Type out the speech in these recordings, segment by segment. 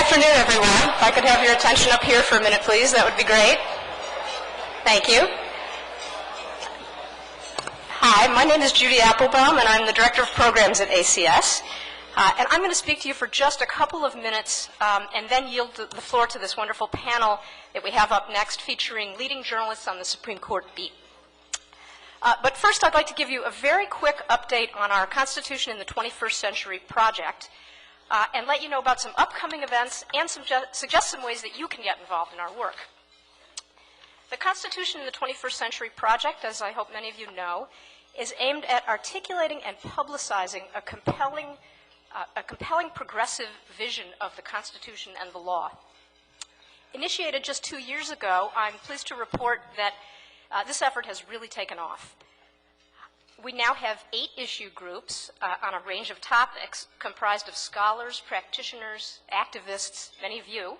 afternoon, everyone. If I could have your attention up here for a minute, please, that would be great. Thank you. Hi, my name is Judy Applebaum, and I'm the Director of Programs at ACS. And I'm going to speak to you for just a couple of minutes and then yield the floor to this wonderful panel that we have up next featuring leading journalists on the Supreme Court beat. But first, I'd like to give you a very quick update on our Constitution in the 21st Century project and let you know about some upcoming events and suggest some ways that you can get involved in our work. The Constitution in the 21st Century project, as I hope many of you know, is aimed at articulating and publicizing a compelling progressive vision of the Constitution and the law. Initiated just 2 years ago, I'm pleased to report that this effort has really taken off. We now have 8 issue groups on a range of topics comprised of scholars, practitioners, activists, many of you,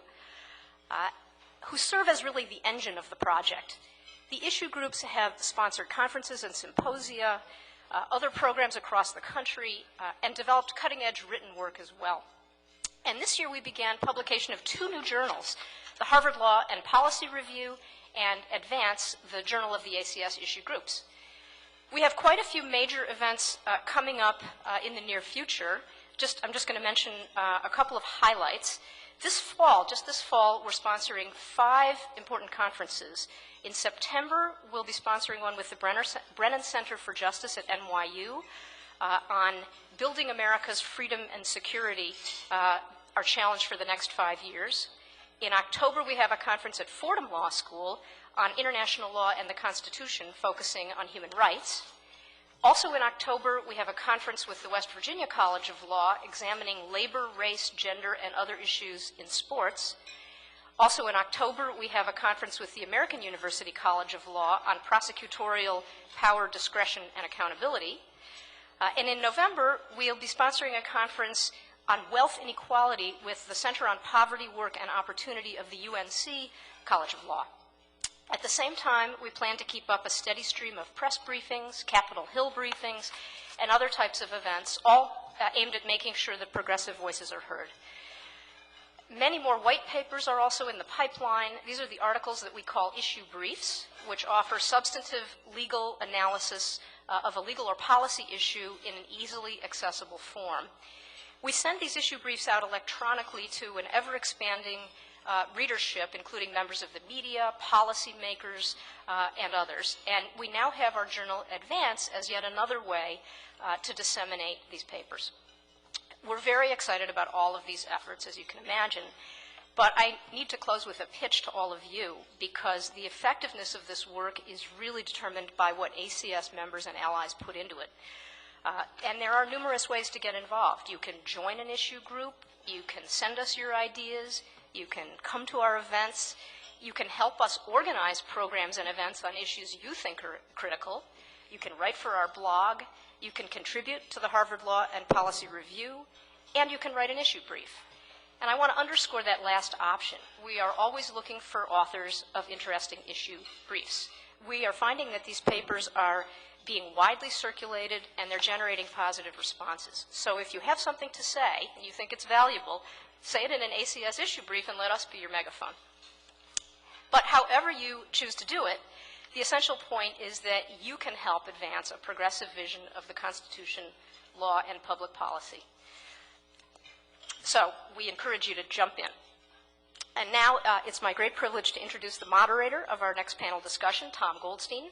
who serve as really the engine of the project. The issue groups have sponsored conferences and symposia, other programs across the country, and developed cutting-edge written work as well. And this year we began publication of 2 new journals, the Harvard Law and Policy Review and Advance, the Journal of the ACS issue groups. We have quite a few major events coming up in the near future. I'm just going to mention a couple of highlights. This fall, we're sponsoring 5 important conferences. In September, we'll be sponsoring one with the Brennan Center for Justice at NYU on building America's freedom and security, our challenge for the next 5 years. In October, we have a conference at Fordham Law School on international law and the Constitution, focusing on human rights. Also in October, we have a conference with the West Virginia College of Law examining labor, race, gender, and other issues in sports. Also in October, we have a conference with the American University College of Law on prosecutorial power, discretion, and accountability. And in November, we'll be sponsoring a conference on wealth inequality with the Center on Poverty, Work, and Opportunity of the UNC College of Law. At the same time, we plan to keep up a steady stream of press briefings, Capitol Hill briefings, and other types of events, all aimed at making sure that progressive voices are heard. Many more white papers are also in the pipeline. These are the articles that we call issue briefs, which offer substantive legal analysis of a legal or policy issue in an easily accessible form. We send these issue briefs out electronically to an ever-expanding readership, including members of the media, policymakers, and others. And we now have our journal Advance as yet another way to disseminate these papers. We're very excited about all of these efforts, as you can imagine, but I need to close with a pitch to all of you, because the effectiveness of this work is really determined by what ACS members and allies put into it. And there are numerous ways to get involved. You can join an issue group, you can send us your ideas, you can come to our events, you can help us organize programs and events on issues you think are critical, you can write for our blog, you can contribute to the Harvard Law and Policy Review, and you can write an issue brief. And I want to underscore that last option. We are always looking for authors of interesting issue briefs. We are finding that these papers are being widely circulated and they're generating positive responses. So if you have something to say and you think it's valuable, say it in an ACS issue brief and let us be your megaphone. But however you choose to do it, the essential point is that you can help advance a progressive vision of the Constitution, law, and public policy. So we encourage you to jump in. And now it's my great privilege to introduce the moderator of our next panel discussion, Tom Goldstein.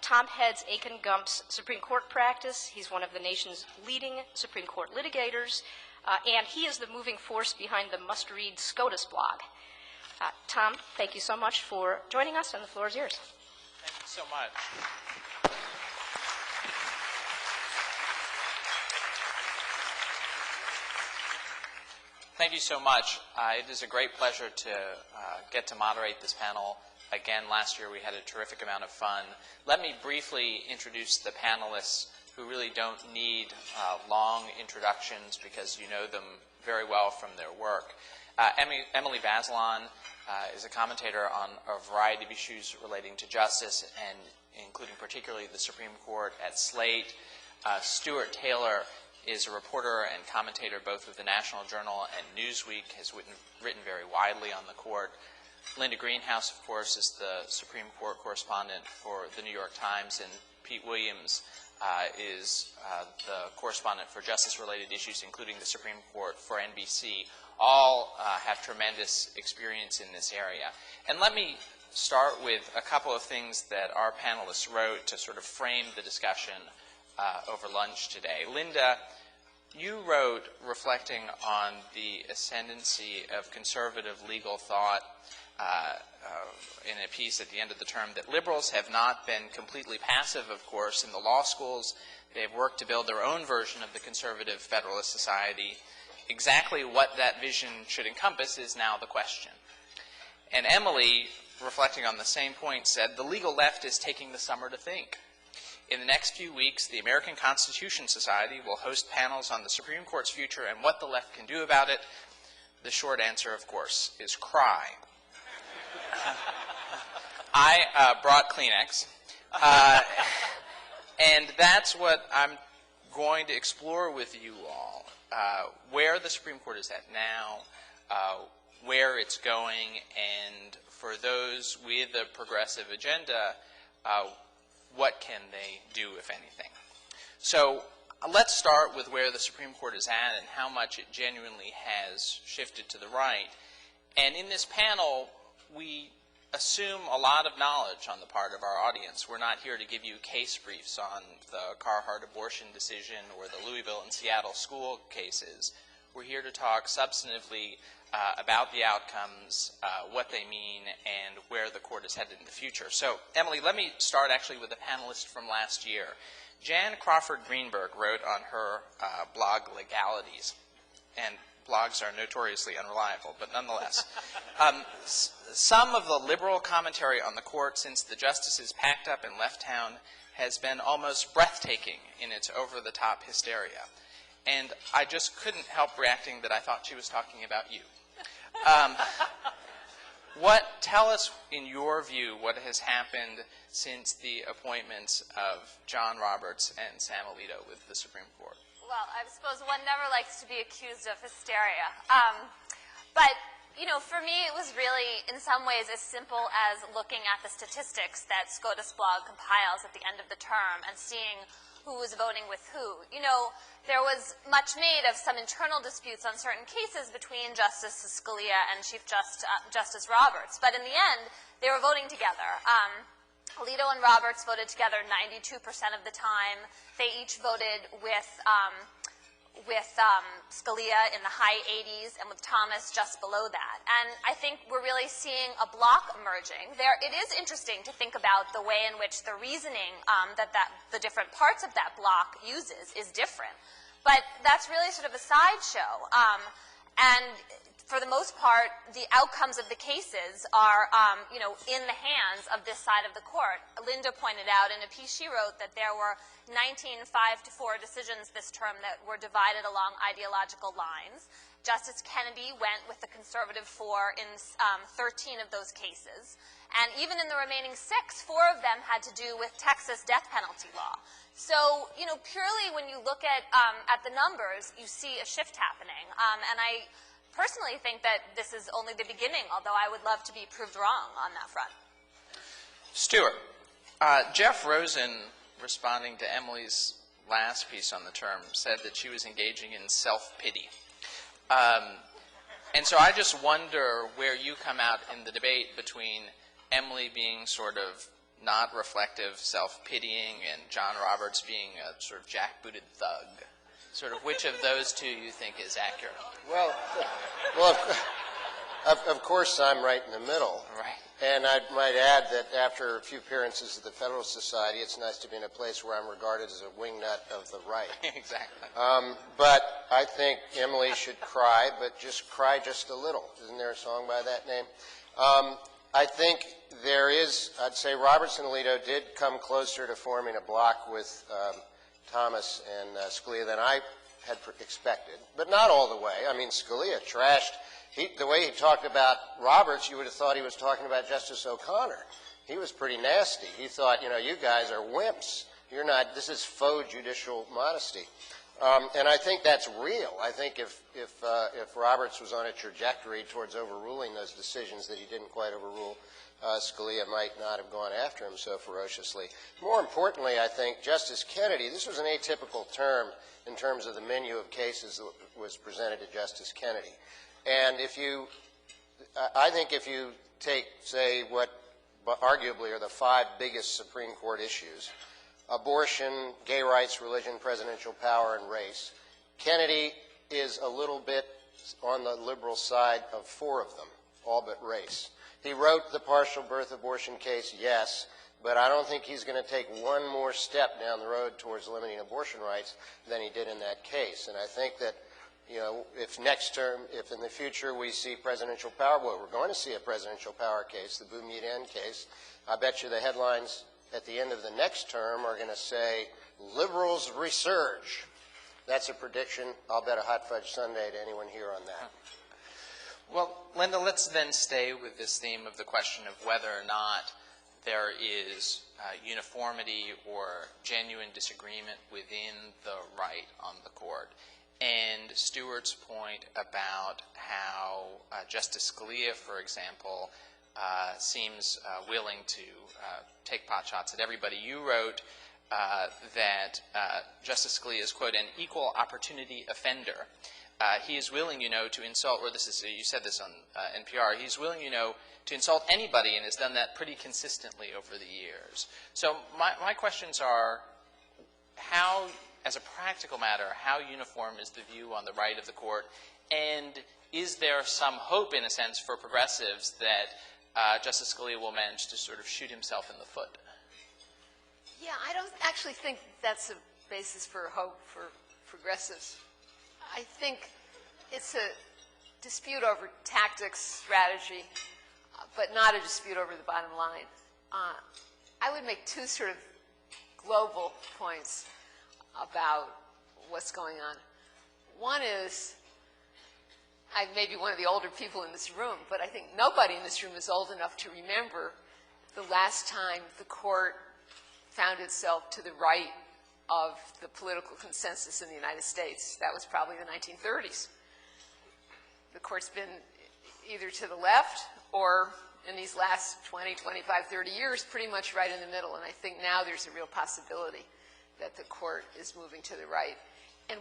Tom heads Aiken Gump's Supreme Court practice. He's one of the nation's leading Supreme Court litigators, and he is the moving force behind the must-read SCOTUS blog. Tom, thank you so much for joining us, and the floor is yours. Thank you so much. Thank you so much. It is a great pleasure to get to moderate this panel. Again, last year we had a terrific amount of fun. Let me briefly introduce the panelists who really don't need long introductions because you know them very well from their work. Emily Bazelon is a commentator on a variety of issues relating to justice, and including particularly the Supreme Court at Slate. Stuart Taylor is a reporter and commentator both with the National Journal and Newsweek, has written very widely on the court. Linda Greenhouse, of course, is the Supreme Court correspondent for the New York Times, and Pete Williams is the correspondent for justice-related issues, including the Supreme Court for NBC. All have tremendous experience in this area. And let me start with a couple of things that our panelists wrote to sort of frame the discussion over lunch today. Linda, you wrote, reflecting on the ascendancy of conservative legal thought in a piece at the end of the term, that liberals have not been completely passive, of course, in the law schools. They've worked to build their own version of the conservative Federalist Society. Exactly what that vision should encompass is now the question. And Emily, reflecting on the same point, said, the legal left is taking the summer to think. In the next few weeks, the American Constitution Society will host panels on the Supreme Court's future and what the left can do about it. The short answer, of course, is cry. I brought Kleenex, and that's what I'm going to explore with you all, where the Supreme Court is at now, where it's going, and for those with a progressive agenda, what can they do, if anything? So let's start with where the Supreme Court is at and how much it genuinely has shifted to the right. And in this panel, we assume a lot of knowledge on the part of our audience. We're not here to give you case briefs on the Carhart abortion decision or the Louisville and Seattle school cases. We're here to talk substantively about the outcomes, what they mean, and where the court is headed in the future. So, Emily, let me start actually with a panelist from last year. Jan Crawford Greenberg wrote on her blog, Legalities, and blogs are notoriously unreliable, but nonetheless. Some of the liberal commentary on the court since the justices packed up and left town has been almost breathtaking in its over-the-top hysteria. And I just couldn't help reacting that I thought she was talking about you. Tell us, in your view, what has happened since the appointments of John Roberts and Sam Alito with the Supreme Court? Well, I suppose one never likes to be accused of hysteria. But, you know, for me, it was really, in some ways, as simple as looking at the statistics that SCOTUS blog compiles at the end of the term and seeing who was voting with who. You know, there was much made of some internal disputes on certain cases between Justice Scalia and Chief Justice Roberts. But in the end, they were voting together. Alito and Roberts voted together 92% of the time. They each voted with Scalia in the high 80s and with Thomas just below that. And I think we're really seeing a block emerging. It is interesting to think about the way in which the reasoning that the different parts of that block uses is different. But that's really sort of a sideshow. And for the most part, the outcomes of the cases are, you know, in the hands of this side of the court. Linda pointed out in a piece she wrote that there were 19 5-4 decisions this term that were divided along ideological lines. Justice Kennedy went with the conservative 4 in 13 of those cases. And even in the remaining 6, 4 of them had to do with Texas death penalty law. So, you know, purely when you look at the numbers, you see a shift happening. And I personally think that this is only the beginning, although I would love to be proved wrong on that front. Stuart, Jeff Rosen, responding to Emily's last piece on the term, said that she was engaging in self-pity. And so I just wonder where you come out in the debate between Emily being sort of not reflective, self-pitying, and John Roberts being a sort of jackbooted thug. Sort of which of those two you think is accurate? Well, of course I'm right in the middle. Right. And I might add that after a few appearances at the Federalist Society, it's nice to be in a place where I'm regarded as a wingnut of the right. Exactly. But I think Emily should cry, but just cry just a little. Isn't there a song by that name? I think there is, I'd say Roberts and Alito did come closer to forming a block with Thomas and Scalia than I had expected, but not all the way. I mean, Scalia trashed. The way he talked about Roberts, you would have thought he was talking about Justice O'Connor. He was pretty nasty. He thought, you know, you guys are wimps. You're not, this is faux judicial modesty. And I think that's real. I think if Roberts was on a trajectory towards overruling those decisions that he didn't quite overrule, Scalia might not have gone after him so ferociously. More importantly, I think Justice Kennedy, this was an atypical term in terms of the menu of cases that was presented to Justice Kennedy. And I think if you take, say, what arguably are the 5 biggest Supreme Court issues, abortion, gay rights, religion, presidential power, and race, Kennedy is a little bit on the liberal side of 4 of them, all but race. He wrote the partial birth abortion case, yes, but I don't think he's going to take one more step down the road towards limiting abortion rights than he did in that case. And I think that, you know, if in the future we see presidential power, well, we're going to see a presidential power case, the Boumediene case, I bet you the headlines at the end of the next term are going to say, liberals resurge. That's a prediction. I'll bet a hot fudge sundae to anyone here on that. Well, Linda, let's then stay with this theme of the question of whether or not there is uniformity or genuine disagreement within the right on the court. And Stewart's point about how Justice Scalia, for example, seems willing to take pot shots at everybody. You wrote that Justice Scalia is, quote, an equal opportunity offender. He is willing, you know, to insult, or this is, you said this on NPR, he's willing, you know, to insult anybody and has done that pretty consistently over the years. So my questions are, how, as a practical matter, how uniform is the view on the right of the court? And is there some hope, in a sense, for progressives that Justice Scalia will manage to sort of shoot himself in the foot? Yeah, I don't actually think that's a basis for hope for progressives. I think it's a dispute over tactics, strategy, but not a dispute over the bottom line. I would make 2 sort of global points about what's going on. One is, I may be one of the older people in this room, but I think nobody in this room is old enough to remember the last time the court found itself to the right of the political consensus in the United States. That was probably the 1930s. The court's been either to the left or in these last 20, 25, 30 years, pretty much right in the middle. And I think now there's a real possibility that the court is moving to the right. And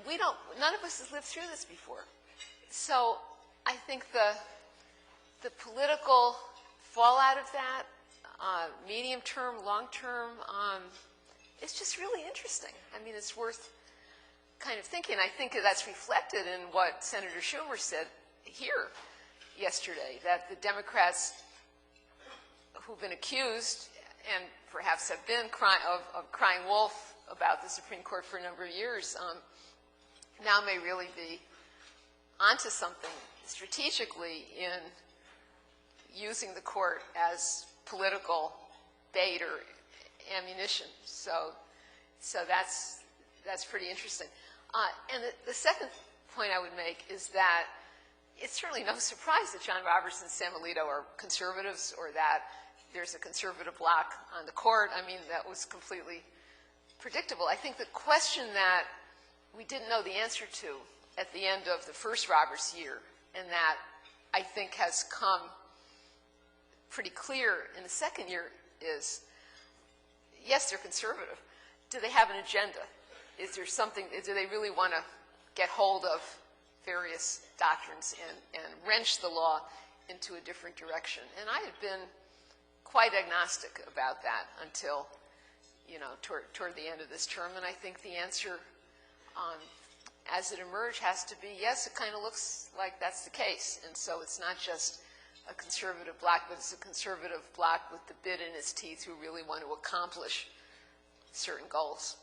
none of us has lived through this before. So I think the political fallout of that, medium term, long term, it's just really interesting. I mean, it's worth kind of thinking. I think that's reflected in what Senator Schumer said here yesterday, that the Democrats who've been accused and perhaps have been of crying wolf about the Supreme Court for a number of years now may really be onto something strategically in using the court as political bait or ammunition. So that's pretty interesting. And the second point I would make is that it's certainly no surprise that John Roberts and Sam Alito are conservatives, or that there's a conservative bloc on the court. I mean, that was completely predictable. I think the question that we didn't know the answer to at the end of the first Roberts year, and that I think has come pretty clear in the second year, is, yes, they're conservative. Do they have an agenda? Is there something, do they really want to get hold of various doctrines and wrench the law into a different direction? And I had been quite agnostic about that until, you know, toward the end of this term. And I think the answer, as it emerged, has to be, yes, it kind of looks like that's the case. And so it's not just a conservative bloc, but it's a conservative bloc with the bit in its teeth who really want to accomplish certain goals.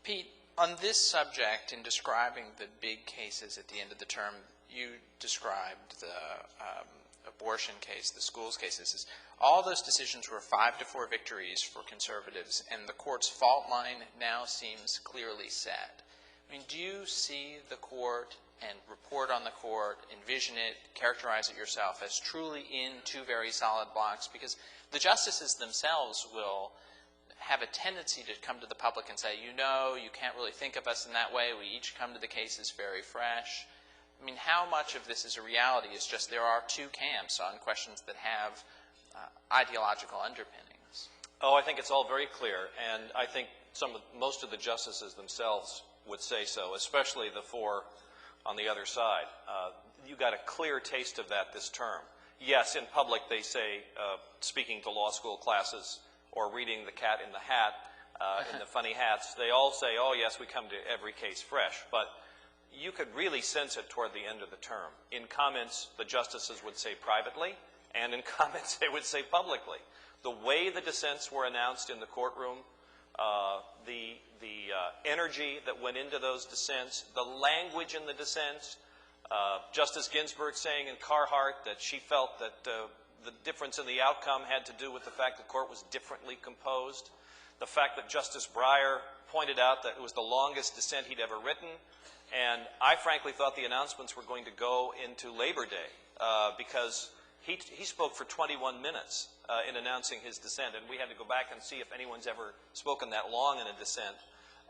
Pete, on this subject, in describing the big cases at the end of the term, you described the abortion case, the schools cases. All those decisions were 5-4 victories for conservatives, and the court's fault line now seems clearly set. I mean, do you see the court and report on the court, envision it, characterize it yourself as truly in 2 very solid blocks? Because the justices themselves will have a tendency to come to the public and say, you know, you can't really think of us in that way. We each come to the cases very fresh. I mean, how much of this is a reality is just there are two camps on questions that have ideological underpinnings? Oh, I think it's all very clear, and I think most of the justices themselves would say so, especially the four on the other side. You got a clear taste of that this term. Yes, in public they say, speaking to law school classes or reading The Cat in the Hat in the funny hats, they all say, oh yes, we come to every case fresh. But you could really sense it toward the end of the term. In comments, the justices would say privately, and in comments they would say publicly. The way the dissents were announced in the courtroom, the energy that went into those dissents, the language in the dissents, Justice Ginsburg saying in Carhart that she felt that the difference in the outcome had to do with the fact the court was differently composed, the fact that Justice Breyer pointed out that it was the longest dissent he'd ever written, and I frankly thought the announcements were going to go into Labor Day because he spoke for 21 minutes in announcing his dissent, and we had to go back and see if anyone's ever spoken that long in a dissent.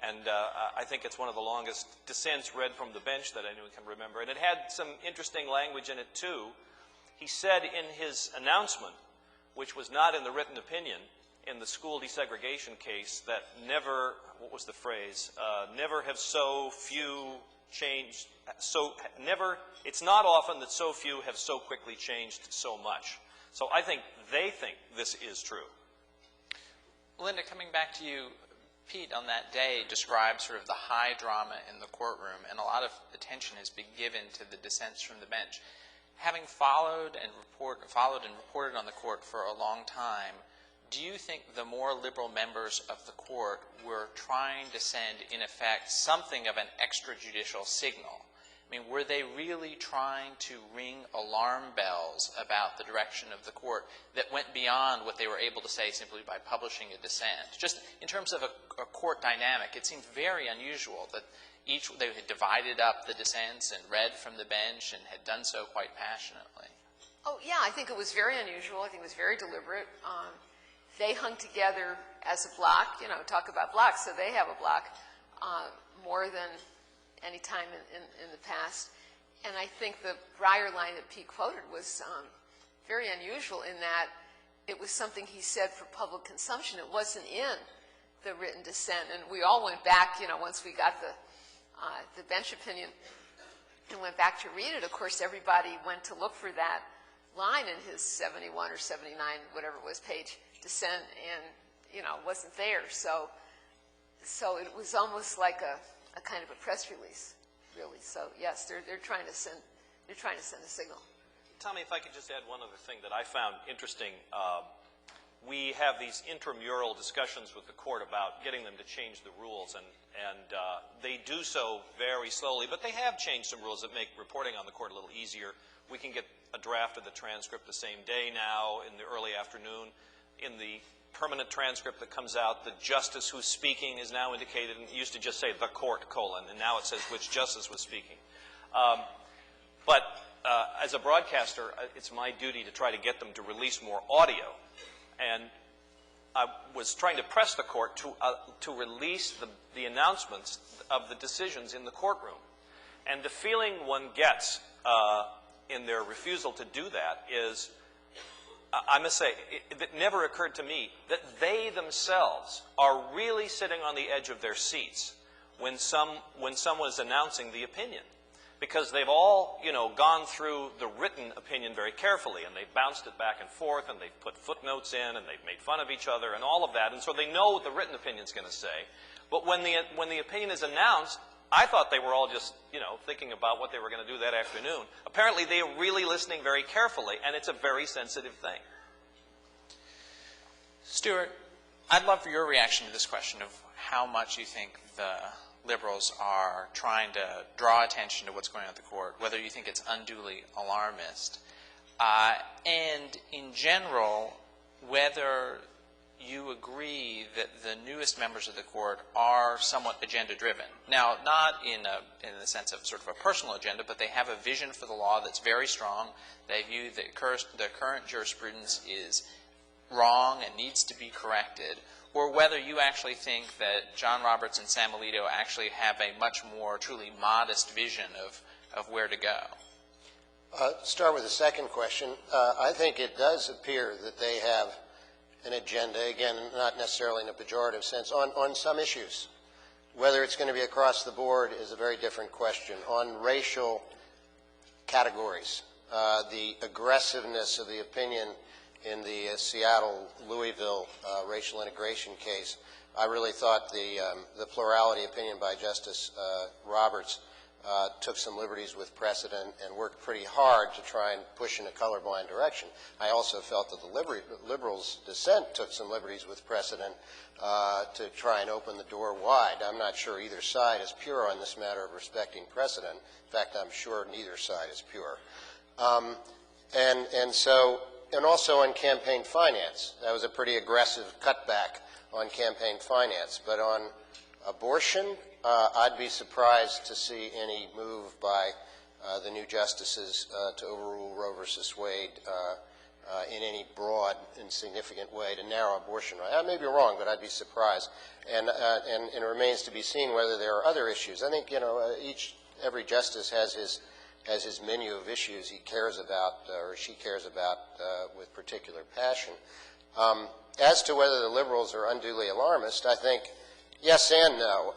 And I think it's one of the longest dissents read from the bench that anyone can remember. And it had some interesting language in it, too. He said in his announcement, which was not in the written opinion, in the school desegregation case, that never, what was the phrase, never have so few changed, it's not often that so few have so quickly changed so much. So I think they think this is true. Linda, coming back to you, Pete on that day described sort of the high drama in the courtroom, and a lot of attention has been given to the dissents from the bench. Having followed and reported on the court for a long time, do you think the more liberal members of the court were trying to send, in effect, something of an extrajudicial signal? I mean, were they really trying to ring alarm bells about the direction of the court that went beyond what they were able to say simply by publishing a dissent? Just in terms of a court dynamic, it seemed very unusual that they had divided up the dissents and read from the bench and had done so quite passionately. Oh, yeah, I think it was very unusual. I think it was very deliberate. They hung together as a block, you know, talk about blocks, so they have a block more than any time in the past. And I think the Breyer line that Pete quoted was very unusual in that it was something he said for public consumption. It wasn't in the written dissent. And we all went back, you know, once we got the bench opinion and went back to read it. Of course, everybody went to look for that line in his 71 or 79, whatever it was, page dissent, and, you know, it wasn't there. So it was almost like a kind of a press release, really. So yes, they're trying to send a signal. Tommy, if I could just add one other thing that I found interesting. We have these intramural discussions with the court about getting them to change the rules, and they do so very slowly, but they have changed some rules that make reporting on the court a little easier. We can get a draft of the transcript the same day now in the early afternoon. In the permanent transcript that comes out, the justice who's speaking is now indicated, and it used to just say the court, and now it says which justice was speaking. But as a broadcaster, it's my duty to try to get them to release more audio. And I was trying to press the court to release the announcements of the decisions in the courtroom. And the feeling one gets in their refusal to do that is, I must say, it never occurred to me that they themselves are really sitting on the edge of their seats when someone is announcing the opinion. Because they've all, you know, gone through the written opinion very carefully, and they've bounced it back and forth, and they've put footnotes in, and they've made fun of each other, and all of that, and so they know what the written opinion is going to say. But when the opinion is announced, I thought they were all just, you know, thinking about what they were going to do that afternoon. Apparently, they are really listening very carefully, and it's a very sensitive thing. Stuart, I'd love for your reaction to this question of how much you think the liberals are trying to draw attention to what's going on at the court, whether you think it's unduly alarmist, and in general, whether you agree that the newest members of the court are somewhat agenda-driven. Now, not in the sense of sort of a personal agenda, but they have a vision for the law that's very strong. They view that the current jurisprudence is wrong and needs to be corrected. or whether you actually think that John Roberts and Sam Alito actually have a much more truly modest vision of where to go. Start with the second question. I think it does appear that they have an agenda, again, not necessarily in a pejorative sense, on some issues. Whether it's going to be across the board is a very different question. On racial categories, the aggressiveness of the opinion in the Seattle-Louisville racial integration case, I really thought the plurality opinion by Justice Roberts took some liberties with precedent and worked pretty hard to try and push in a colorblind direction. I also felt that the liberals' dissent took some liberties with precedent to try and open the door wide. I'm not sure either side is pure on this matter of respecting precedent. In fact, I'm sure neither side is pure. And also on campaign finance. That was a pretty aggressive cutback on campaign finance. But on abortion, I'd be surprised to see any move by the new justices to overrule Roe versus Wade in any broad and significant way to narrow abortion rights. I may be wrong, but I'd be surprised. And it remains to be seen whether there are other issues. I think, every justice has his menu of issues he cares about or she cares about with particular passion. As to whether the liberals are unduly alarmist, I think yes and no.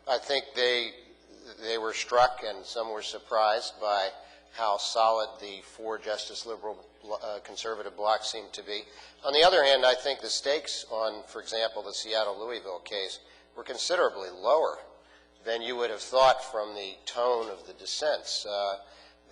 I think they were struck and some were surprised by how solid the four-justice liberal conservative bloc seemed to be. On the other hand, I think the stakes on, for example, the Seattle-Louisville case were considerably lower than you would have thought from the tone of the dissents.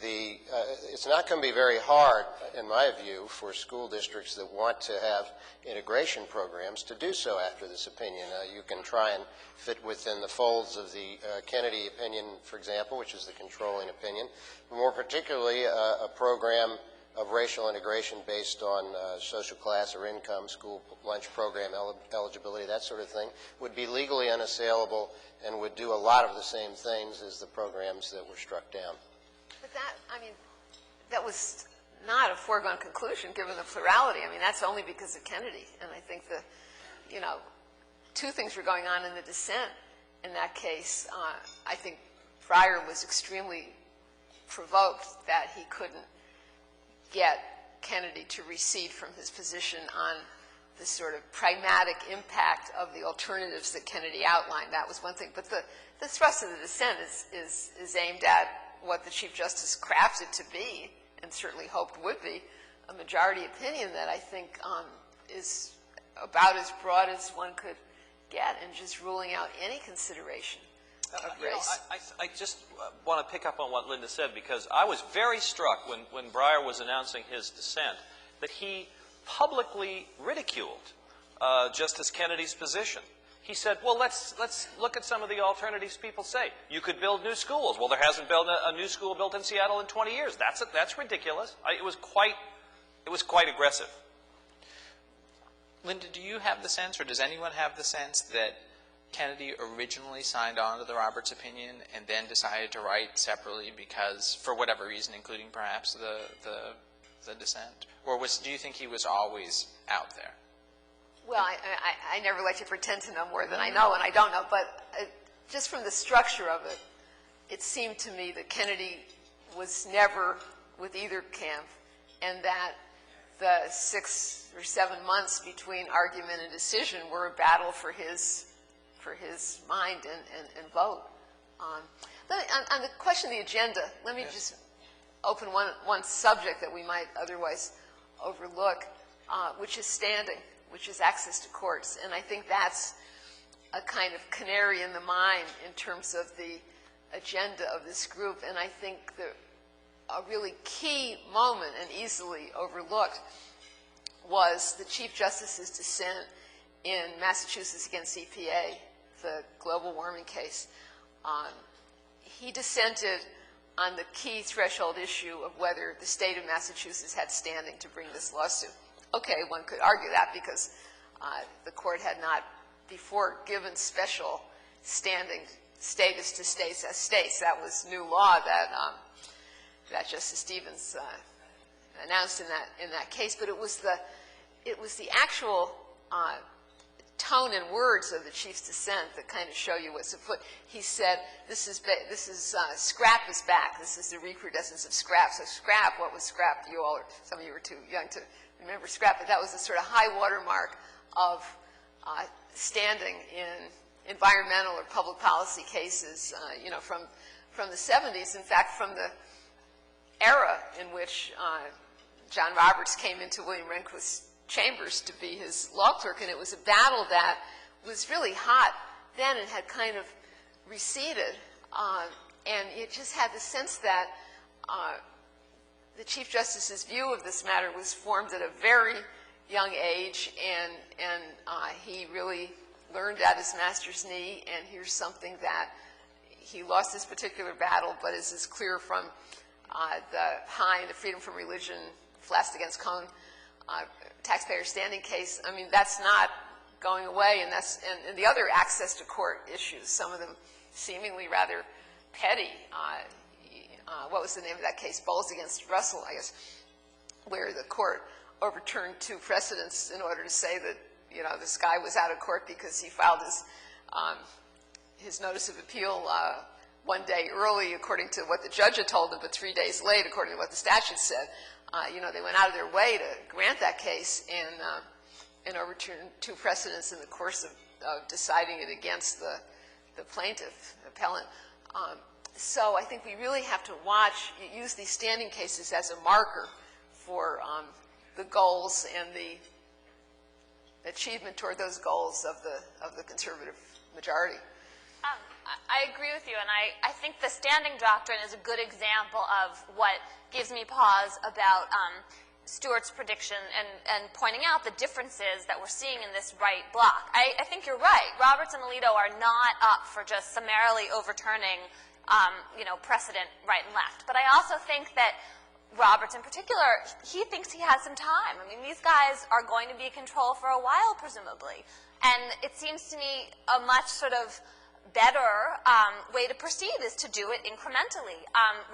It's not going to be very hard, in my view, for school districts that want to have integration programs to do so after this opinion. You can try and fit within the folds of the Kennedy opinion, for example, which is the controlling opinion. More particularly, a program of racial integration based on social class or income, school lunch program eligibility, that sort of thing, would be legally unassailable and would do a lot of the same things as the programs that were struck down. But that was not a foregone conclusion given the plurality. That's only because of Kennedy. And I think two things were going on in the dissent in that case. I think Breyer was extremely provoked that he couldn't get Kennedy to recede from his position on the sort of pragmatic impact of the alternatives that Kennedy outlined. That was one thing. But the thrust of the dissent is aimed at what the Chief Justice crafted to be, and certainly hoped would be, a majority opinion that I think is about as broad as one could get in just ruling out any consideration of race. I just want to pick up on what Linda said, because I was very struck when Breyer was announcing his dissent that he publicly ridiculed Justice Kennedy's position. He said, well, let's look at some of the alternatives people say. You could build new schools. Well, there hasn't been a new school built in Seattle in 20 years. That's ridiculous. It was quite aggressive. Linda, do you have the sense, or does anyone have the sense, that Kennedy originally signed on to the Roberts opinion and then decided to write separately because, for whatever reason, including perhaps the dissent? Or do you think he was always out there? Well, I never like to pretend to know more than I know, and I don't know. But just from the structure of it, it seemed to me that Kennedy was never with either camp, and that the 6 or 7 months between argument and decision were a battle for his mind and vote. On the question of the agenda, let me just open one subject that we might otherwise overlook, which is standing, which is access to courts. And I think that's a kind of canary in the mine in terms of the agenda of this group. And I think a really key moment and easily overlooked was the Chief Justice's dissent in Massachusetts against EPA, the global warming case. He dissented on the key threshold issue of whether the state of Massachusetts had standing to bring this lawsuit. Okay, one could argue that because the court had not before given special standing status to states as states. That was new law that Justice Stevens announced in that case. But it was the actual tone and words of the Chief's dissent that kind of show you what's afoot. He said, scrap is back. This is the recrudescence of scrap. So scrap, what was scrap? You all, some of you were too young to remember scrap, but that was the sort of high watermark of standing in environmental or public policy cases, from the 70s. In fact, from the era in which John Roberts came into William Rehnquist's chambers to be his law clerk, and it was a battle that was really hot then and had kind of receded, and it just had the sense that the Chief Justice's view of this matter was formed at a very young age, and he really learned at his master's knee, and here's something that he lost this particular battle, but as is clear from the Hine, the freedom from religion, Flast against Cohn, taxpayer standing case. I mean, that's not going away, and and the other access to court issues, some of them seemingly rather petty. What was the name of that case? Bowles against Russell, I guess, where the court overturned 2 precedents in order to say that, this guy was out of court because he filed his notice of appeal 1 day early, according to what the judge had told him, but 3 days late, according to what the statute said. They went out of their way to grant that case and overturn 2 precedents in the course of deciding it against the plaintiff, appellant. So I think we really have to use these standing cases as a marker for the goals and the achievement toward those goals of the conservative majority. I agree with you, and I think the standing doctrine is a good example of what gives me pause about Stewart's prediction and pointing out the differences that we're seeing in this right bloc. I think you're right. Roberts and Alito are not up for just summarily overturning precedent right and left. But I also think that Roberts in particular, he thinks he has some time. I mean, these guys are going to be in control for a while, presumably. And it seems to me a much sort of better way to proceed is to do it incrementally.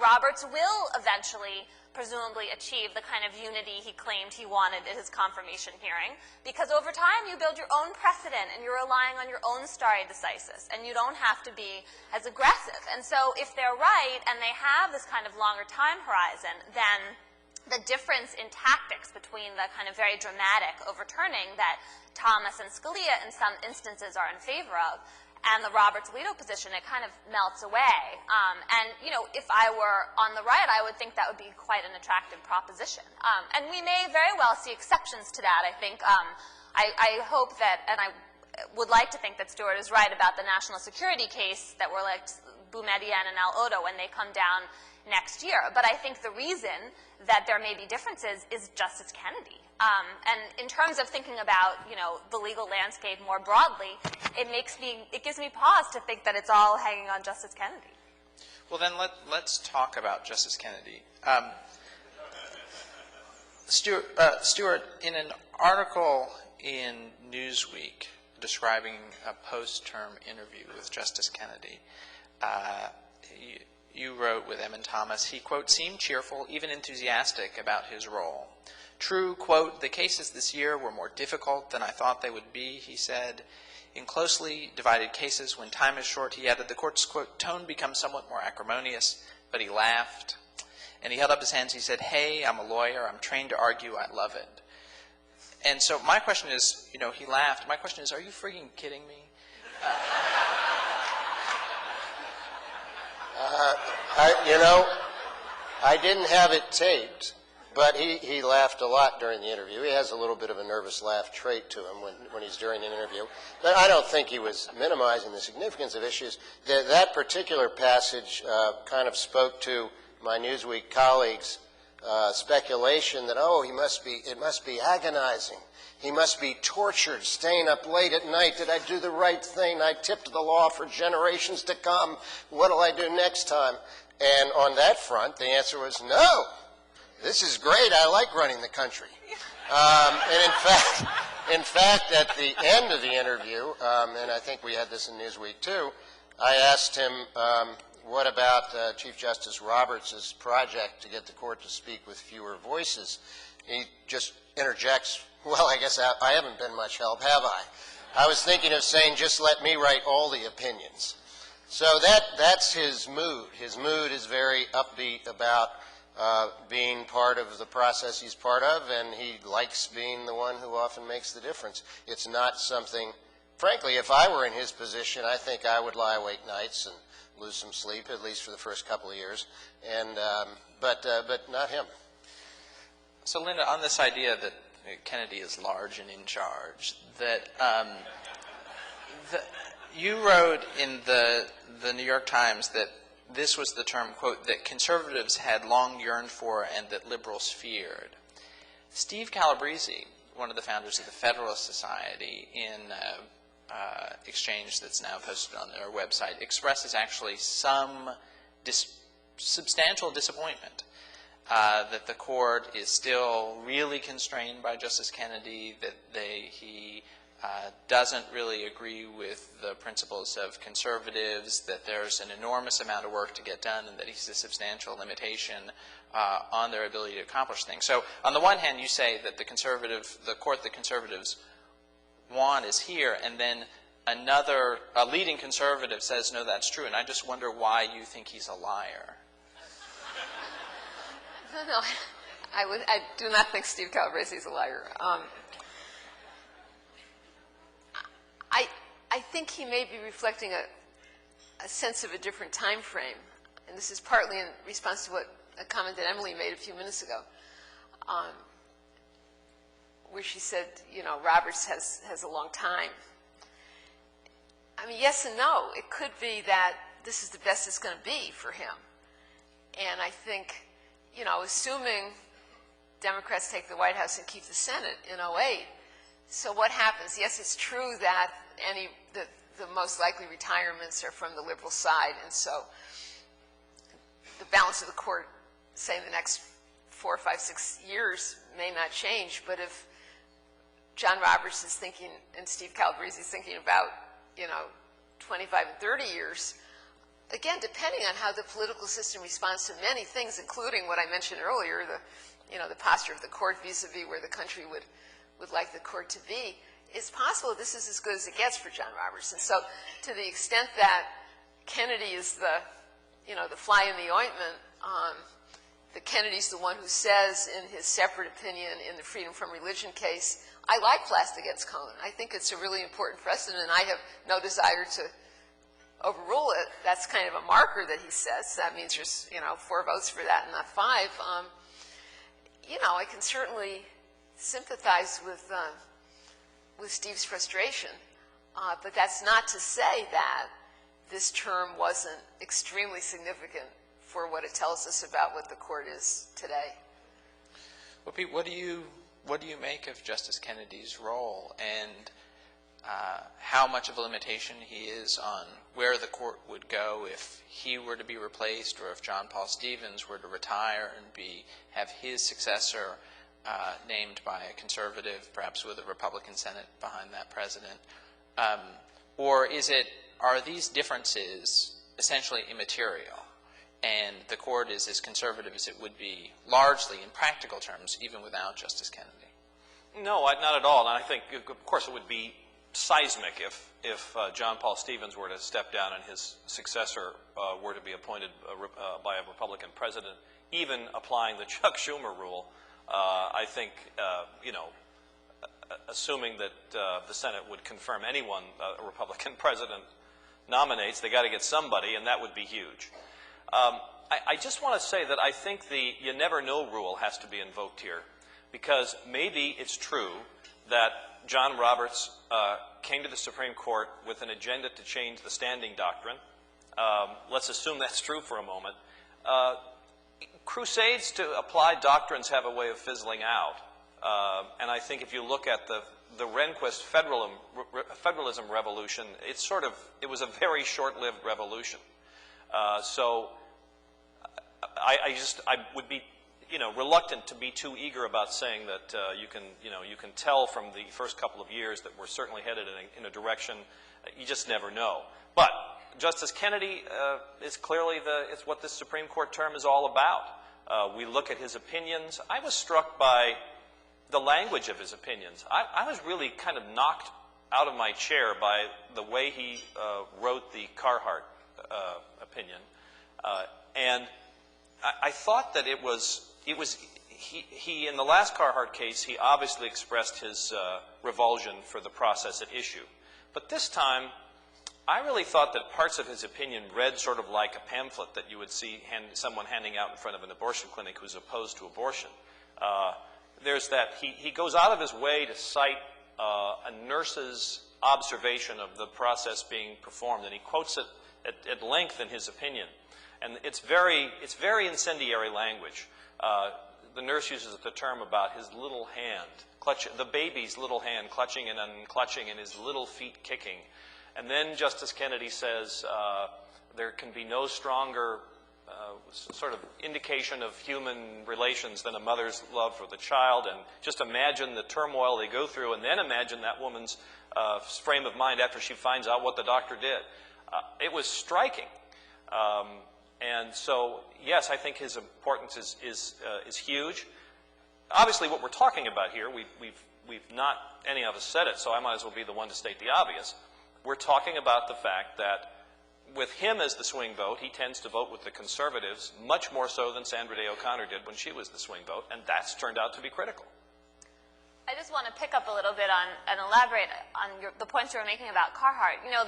Roberts will eventually, presumably, achieve the kind of unity he claimed he wanted at his confirmation hearing, because over time you build your own precedent and you're relying on your own stare decisis, and you don't have to be as aggressive. And so if they're right and they have this kind of longer time horizon, then the difference in tactics between the kind of very dramatic overturning that Thomas and Scalia in some instances are in favor of and the Roberts-Alito position, it kind of melts away. And, if I were on the right, I would think that would be quite an attractive proposition. And we may very well see exceptions to that. I think, I hope that, and I would like to think that Stewart is right about the national security case that were like Boumediene and Al-Odo when they come down next year. But I think the reason that there may be differences is Justice Kennedy. And in terms of thinking about, the legal landscape more broadly, it gives me pause to think that it's all hanging on Justice Kennedy. Well, then let's talk about Justice Kennedy. Stewart, in an article in Newsweek describing a post-term interview with Justice Kennedy, you wrote with Emin Thomas, he, quote, seemed cheerful, even enthusiastic about his role. True, quote, the cases this year were more difficult than I thought they would be, he said. In closely divided cases, when time is short, he added, the court's, quote, tone becomes somewhat more acrimonious, but he laughed. And he held up his hands, he said, hey, I'm a lawyer, I'm trained to argue, I love it. And so my question is, he laughed. My question is, are you freaking kidding me? I didn't have it taped, but he laughed a lot during the interview. He has a little bit of a nervous laugh trait to him when he's during an interview. But I don't think he was minimizing the significance of issues. That particular passage kind of spoke to my Newsweek colleagues' speculation that, it must be agonizing. He must be tortured, staying up late at night. Did I do the right thing? I tipped the law for generations to come. What'll I do next time? And on that front, the answer was no. This is great. I like running the country. And in fact, at the end of the interview, and I think we had this in Newsweek too, I asked him, what about Chief Justice Roberts' project to get the court to speak with fewer voices? He just interjects, well, I guess I haven't been much help, have I? I was thinking of saying, just let me write all the opinions. So that's his mood. His mood is very upbeat about being part of the process he's part of, and he likes being the one who often makes the difference. It's not something, frankly, if I were in his position, I think I would lie awake nights and lose some sleep, at least for the first couple of years, and but not him. So, Linda, on this idea that Kennedy is large and in charge, that you wrote in the New York Times that this was the term, quote, that conservatives had long yearned for and that liberals feared. Steve Calabrese, one of the founders of the Federalist Society, in exchange that's now posted on their website, expresses actually some substantial disappointment that the court is still really constrained by Justice Kennedy, that he doesn't really agree with the principles of conservatives, that there's an enormous amount of work to get done, and that he's a substantial limitation on their ability to accomplish things. So on the one hand, you say that the court that conservatives want is here, and then a leading conservative says, no, that's true, and I just wonder why you think he's a liar. No, I do not think Steve Calabrese is a liar. I think he may be reflecting a sense of a different time frame, and this is partly in response to a comment that Emily made a few minutes ago, where she said, you know, Roberts has a long time. I mean, yes and no. It could be that this is the best it's going to be for him. And I think, you know, assuming Democrats take the White House and keep the Senate in 2008, so what happens? Yes, it's true that the most likely retirements are from the liberal side, and so the balance of the court, say in the next 4, 5, 6 years, may not change. But if John Roberts is thinking and Steve Calabrese is thinking about, you know, 25 and 30 years, again, depending on how the political system responds to many things, including what I mentioned earlier, the posture of the court vis-a-vis where the country would like the court to be, it's possible this is as good as it gets for John Roberts. And so to the extent that Kennedy is the fly in the ointment, that Kennedy's the one who says in his separate opinion in the Freedom from Religion case, I like Plast against Cohen. I think it's a really important precedent, and I have no desire to overrule it. That's kind of a marker that he says. That means there's, 4 votes for that and not 5. I can certainly sympathize with Steve's frustration, but that's not to say that this term wasn't extremely significant for what it tells us about what the court is today. Well, Pete, what do you make of Justice Kennedy's role, and how much of a limitation he is on where the court would go if he were to be replaced, or if John Paul Stevens were to retire and have his successor named by a conservative, perhaps with a Republican Senate behind that president? Or are these differences essentially immaterial, and the court is as conservative as it would be largely in practical terms, even without Justice Kennedy? No, not at all. And I think, of course, it would be seismic if John Paul Stevens were to step down and his successor were to be appointed by a Republican president, even applying the Chuck Schumer rule. I think, assuming that the Senate would confirm anyone a Republican president nominates, they got to get somebody, and that would be huge. I just want to say that I think the you never know rule has to be invoked here, because maybe it's true that John Roberts came to the Supreme Court with an agenda to change the standing doctrine. Let's assume that's true for a moment. Crusades to apply doctrines have a way of fizzling out. And I think if you look at the Rehnquist federalism revolution, it was a very short-lived revolution. So I would be reluctant to be too eager about saying that you can tell from the first couple of years that we're certainly headed in a direction. You just never know. But Justice Kennedy is clearly it's what this Supreme Court term is all about. We look at his opinions. I was struck by the language of his opinions. I was really kind of knocked out of my chair by the way he wrote the Carhart opinion. And I thought that he, in the last Carhart case, he obviously expressed his revulsion for the process at issue. But this time, I really thought that parts of his opinion read sort of like a pamphlet that you would see someone handing out in front of an abortion clinic who's opposed to abortion. There's that, he goes out of his way to cite a nurse's observation of the process being performed, and he quotes it at length in his opinion. And it's very incendiary language. The nurse uses the term about his little hand, the baby's little hand clutching and unclutching and his little feet kicking. And then Justice Kennedy says there can be no stronger sort of indication of human relations than a mother's love for the child. And just imagine the turmoil they go through, and then imagine that woman's frame of mind after she finds out what the doctor did. It was striking. And so, yes, I think his importance is huge. Obviously, what we're talking about here, we've not any of us said it, so I might as well be the one to state the obvious. We're talking about the fact that with him as the swing vote, he tends to vote with the conservatives much more so than Sandra Day O'Connor did when she was the swing vote, and that's turned out to be critical. I just want to pick up a little bit on and elaborate on the points you were making about Carhart. You know,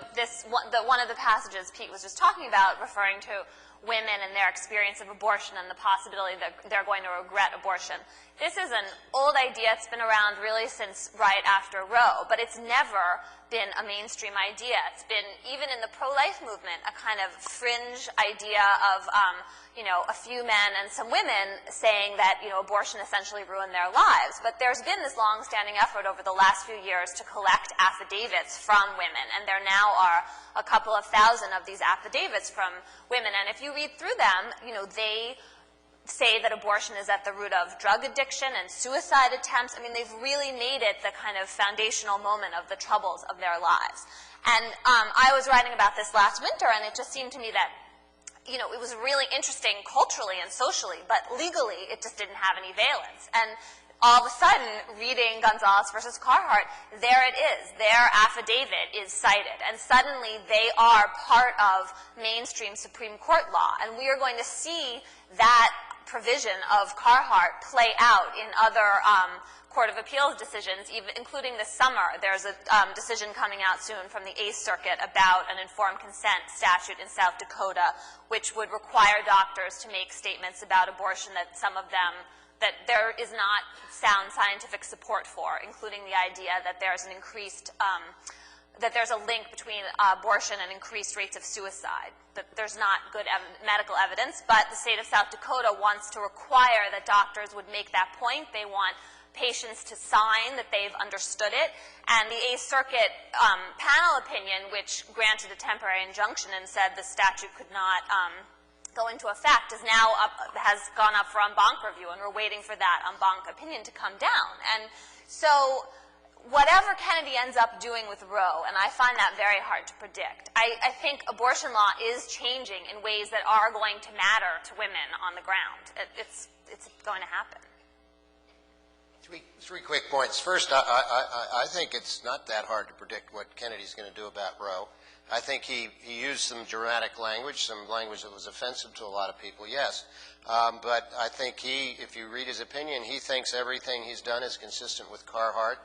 one of the passages Pete was just talking about, referring to women and their experience of abortion and the possibility that they're going to regret abortion. This is an old idea. It's been around really since right after Roe, but it's never been a mainstream idea. It's been, even in the pro-life movement, a kind of fringe idea of, you know, a few men and some women saying that, you know, abortion essentially ruined their lives. But there's been this long-standing effort over the last few years to collect affidavits from women, and there now are a couple of thousand of these affidavits from women. And if you read through them, you know, they say that abortion is at the root of drug addiction and suicide attempts. I mean, they've really made it the kind of foundational moment of the troubles of their lives. And I was writing about this last winter, and it just seemed to me that, you know, it was really interesting culturally and socially, but legally it just didn't have any valence. And all of a sudden, reading Gonzalez versus Carhart, there it is. Their affidavit is cited. And suddenly they are part of mainstream Supreme Court law. And we are going to see that provision of Carhart play out in other Court of Appeals decisions, even including this summer. There's a decision coming out soon from the 8th Circuit about an informed consent statute in South Dakota, which would require doctors to make statements about abortion that some of them, that there is not sound scientific support for, including the idea that there's an increased, that there's a link between abortion and increased rates of suicide, that there's not good medical evidence, but the state of South Dakota wants to require that doctors would make that point. They want patients to sign that they've understood it. And the 8th Circuit panel opinion, which granted a temporary injunction and said the statute could not go into effect, is now has gone up for en banc review, and we're waiting for that en banc opinion to come down. And so whatever Kennedy ends up doing with Roe, and I find that very hard to predict, I think abortion law is changing in ways that are going to matter to women on the ground. It's going to happen. Three quick points. First, I think it's not that hard to predict what Kennedy's going to do about Roe. I think he used some dramatic language, some language that was offensive to a lot of people, yes. But I think if you read his opinion, he thinks everything he's done is consistent with Carhart,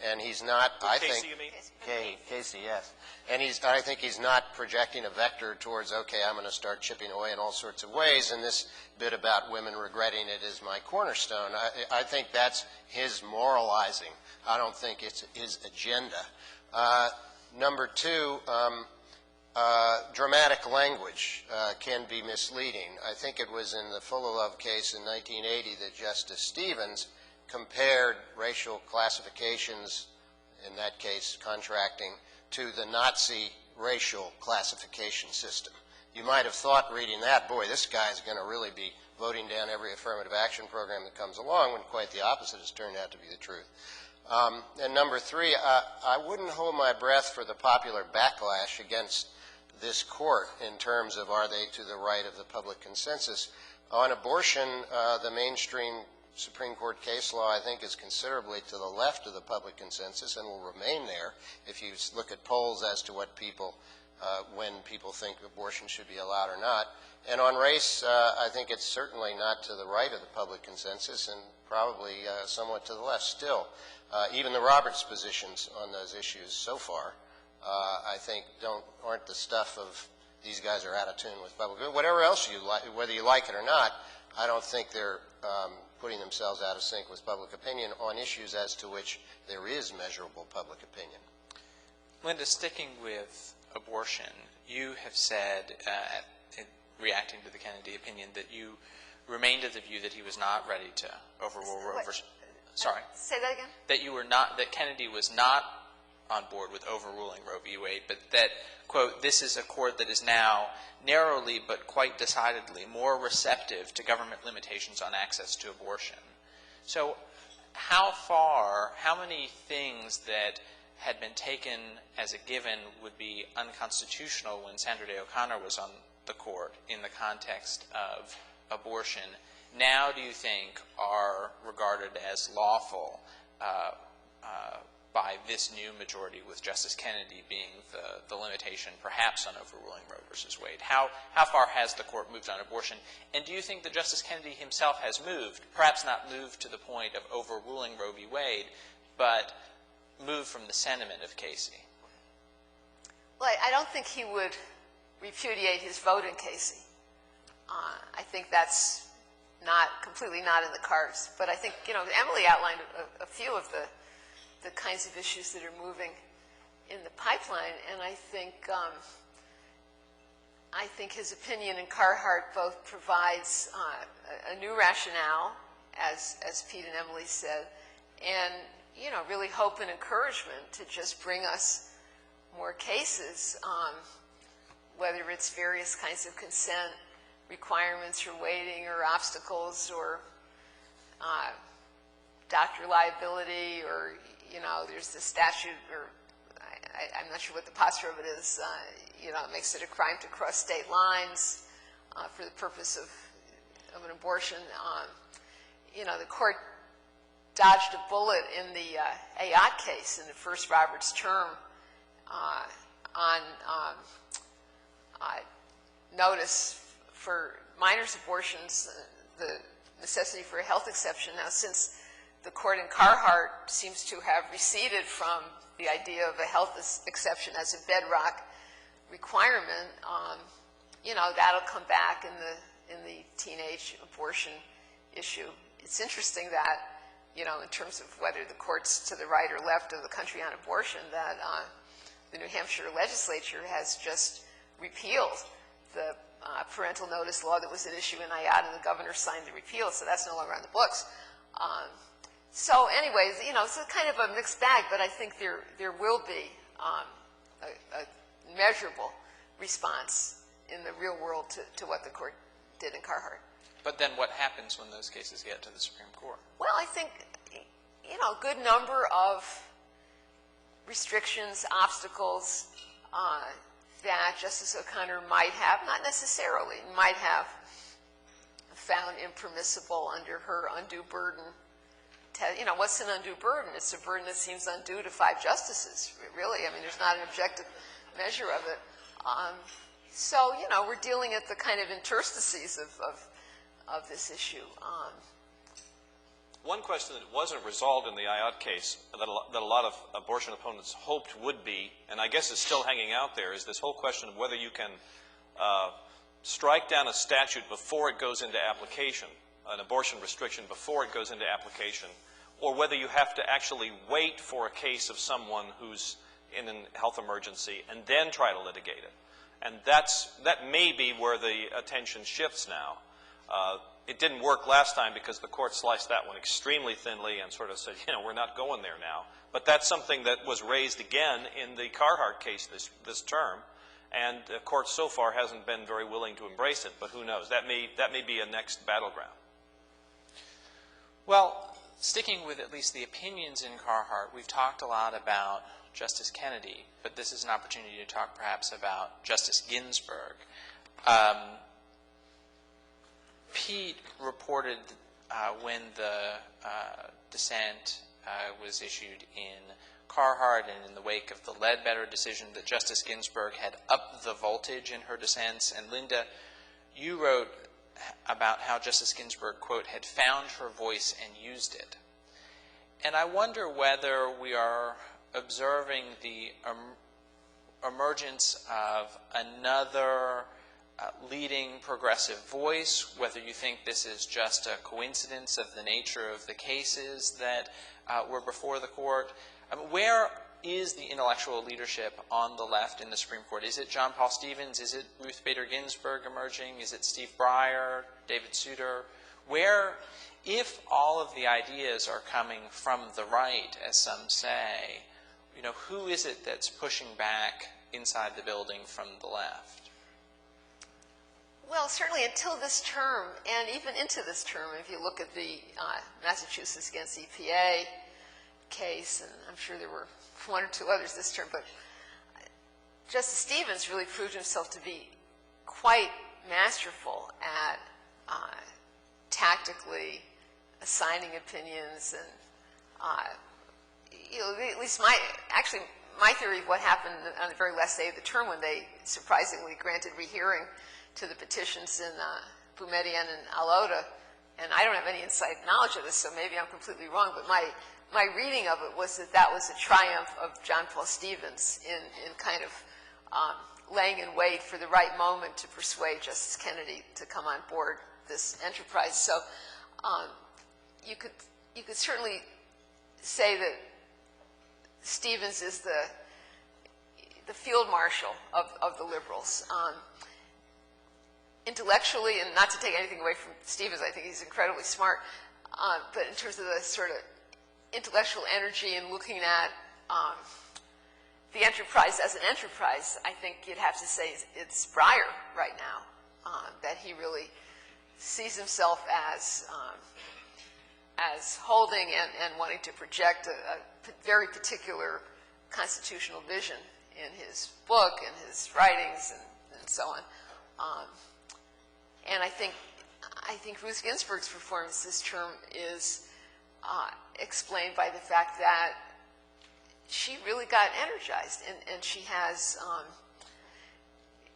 and he's not, I think... Casey, you mean? Casey, yes. And I think he's not projecting a vector towards, okay, I'm going to start chipping away in all sorts of ways, and this bit about women regretting it is my cornerstone. I think that's his moralizing. I don't think it's his agenda. Number two, dramatic language can be misleading. I think it was in the Fullilove case in 1980 that Justice Stevens compared racial classifications, in that case contracting, to the Nazi racial classification system. You might have thought reading that, boy, this guy's going to really be voting down every affirmative action program that comes along, when quite the opposite has turned out to be the truth. And number three, I wouldn't hold my breath for the popular backlash against this court in terms of are they to the right of the public consensus. On abortion, the mainstream Supreme Court case law, I think, is considerably to the left of the public consensus and will remain there if you look at polls as to what people, when people think abortion should be allowed or not. And on race, I think it's certainly not to the right of the public consensus and probably somewhat to the left still. Even the Roberts positions on those issues so far, I think, aren't the stuff of these guys are out of tune with public. Whatever else you like, whether you like it or not, I don't think they're putting themselves out of sync with public opinion on issues as to which there is measurable public opinion. Linda, sticking with abortion, you have said, in reacting to the Kennedy opinion, that you remained of the view that he was not ready to overrule Roe versus. Sorry. Say that again? That you were not. That Kennedy was not on board with overruling Roe v. Wade, but that, quote, this is a court that is now narrowly but quite decidedly more receptive to government limitations on access to abortion. So how many things that had been taken as a given would be unconstitutional when Sandra Day O'Connor was on the court in the context of abortion, now do you think are regarded as lawful by this new majority, with Justice Kennedy being the limitation perhaps on overruling Roe versus Wade? How far has the court moved on abortion? And do you think that Justice Kennedy himself has moved, perhaps not moved to the point of overruling Roe v. Wade, but moved from the sentiment of Casey? Well, I don't think he would repudiate his vote in Casey. I think that's completely not in the cards. But I think, Emily outlined a few of the kinds of issues that are moving in the pipeline, and I think his opinion in Carhart both provides a new rationale, as Pete and Emily said, and really hope and encouragement to just bring us more cases, whether it's various kinds of consent requirements or waiting or obstacles or doctor liability, or there's the statute, or I'm not sure what the posture of it is. It makes it a crime to cross state lines for the purpose of an abortion. The court dodged a bullet in the Ayotte case in the first Roberts term on notice for minors' abortions, the necessity for a health exception. Now, since the court in Carhart seems to have receded from the idea of a health exception as a bedrock requirement, that'll come back in the teenage abortion issue. It's interesting that, in terms of whether the courts to the right or left of the country on abortion, that the New Hampshire legislature has just repealed the parental notice law that was at issue in Ayotte, and the governor signed the repeal, so that's no longer on the books. So anyways, it's a kind of a mixed bag, but I think there will be a measurable response in the real world to what the court did in Carhart. But then what happens when those cases get to the Supreme Court? Well, I think, a good number of restrictions, obstacles that Justice O'Connor might have, not necessarily, might have found impermissible under her undue burden. What's an undue burden? It's a burden that seems undue to 5 justices, really. I mean, there's not an objective measure of it. So, we're dealing at the kind of interstices of this issue. One question that wasn't resolved in the Ayotte case that a lot of abortion opponents hoped would be, and I guess is still hanging out there, is this whole question of whether you can strike down a statute before it goes into application, an abortion restriction before it goes into application, or whether you have to actually wait for a case of someone who's in a health emergency and then try to litigate it. And that may be where the attention shifts now. It didn't work last time because the court sliced that one extremely thinly and sort of said, we're not going there now. But that's something that was raised again in the Carhart case this term, and the court so far hasn't been very willing to embrace it, but who knows? That may be a next battleground. Well, sticking with at least the opinions in Carhart, we've talked a lot about Justice Kennedy, but this is an opportunity to talk perhaps about Justice Ginsburg. Pete reported when the dissent was issued in Carhart and in the wake of the Ledbetter decision that Justice Ginsburg had upped the voltage in her dissents. And Linda, you wrote about how Justice Ginsburg, quote, had found her voice and used it. And I wonder whether we are observing the emergence of another leading progressive voice, whether you think this is just a coincidence of the nature of the cases that were before the court. I mean, where is the intellectual leadership on the left in the Supreme Court? Is it John Paul Stevens? Is it Ruth Bader Ginsburg emerging? Is it Steve Breyer, David Souter? Where, if all of the ideas are coming from the right, as some say, you know, who is it that's pushing back inside the building from the left? Well, certainly until this term, and even into this term, if you look at the Massachusetts against EPA case, and I'm sure there were one or two others this term, but Justice Stevens really proved himself to be quite masterful at tactically assigning opinions, and you know, at least my theory of what happened on the very last day of the term when they surprisingly granted rehearing to the petitions in Boumediene and Alota, and I don't have any inside knowledge of this, so maybe I'm completely wrong, but my reading of it was that that was a triumph of John Paul Stevens in kind of laying in wait for the right moment to persuade Justice Kennedy to come on board this enterprise. So you could certainly say that Stevens is the field marshal of the liberals. Intellectually, and not to take anything away from Stevens, I think he's incredibly smart, but in terms of the sort of intellectual energy and looking at the enterprise as an enterprise, I think you'd have to say it's Breyer right now, that he really sees himself as holding and wanting to project a very particular constitutional vision in his book and his writings and so on. And I think Ruth Ginsburg's performance this term is explained by the fact that she really got energized, and she has,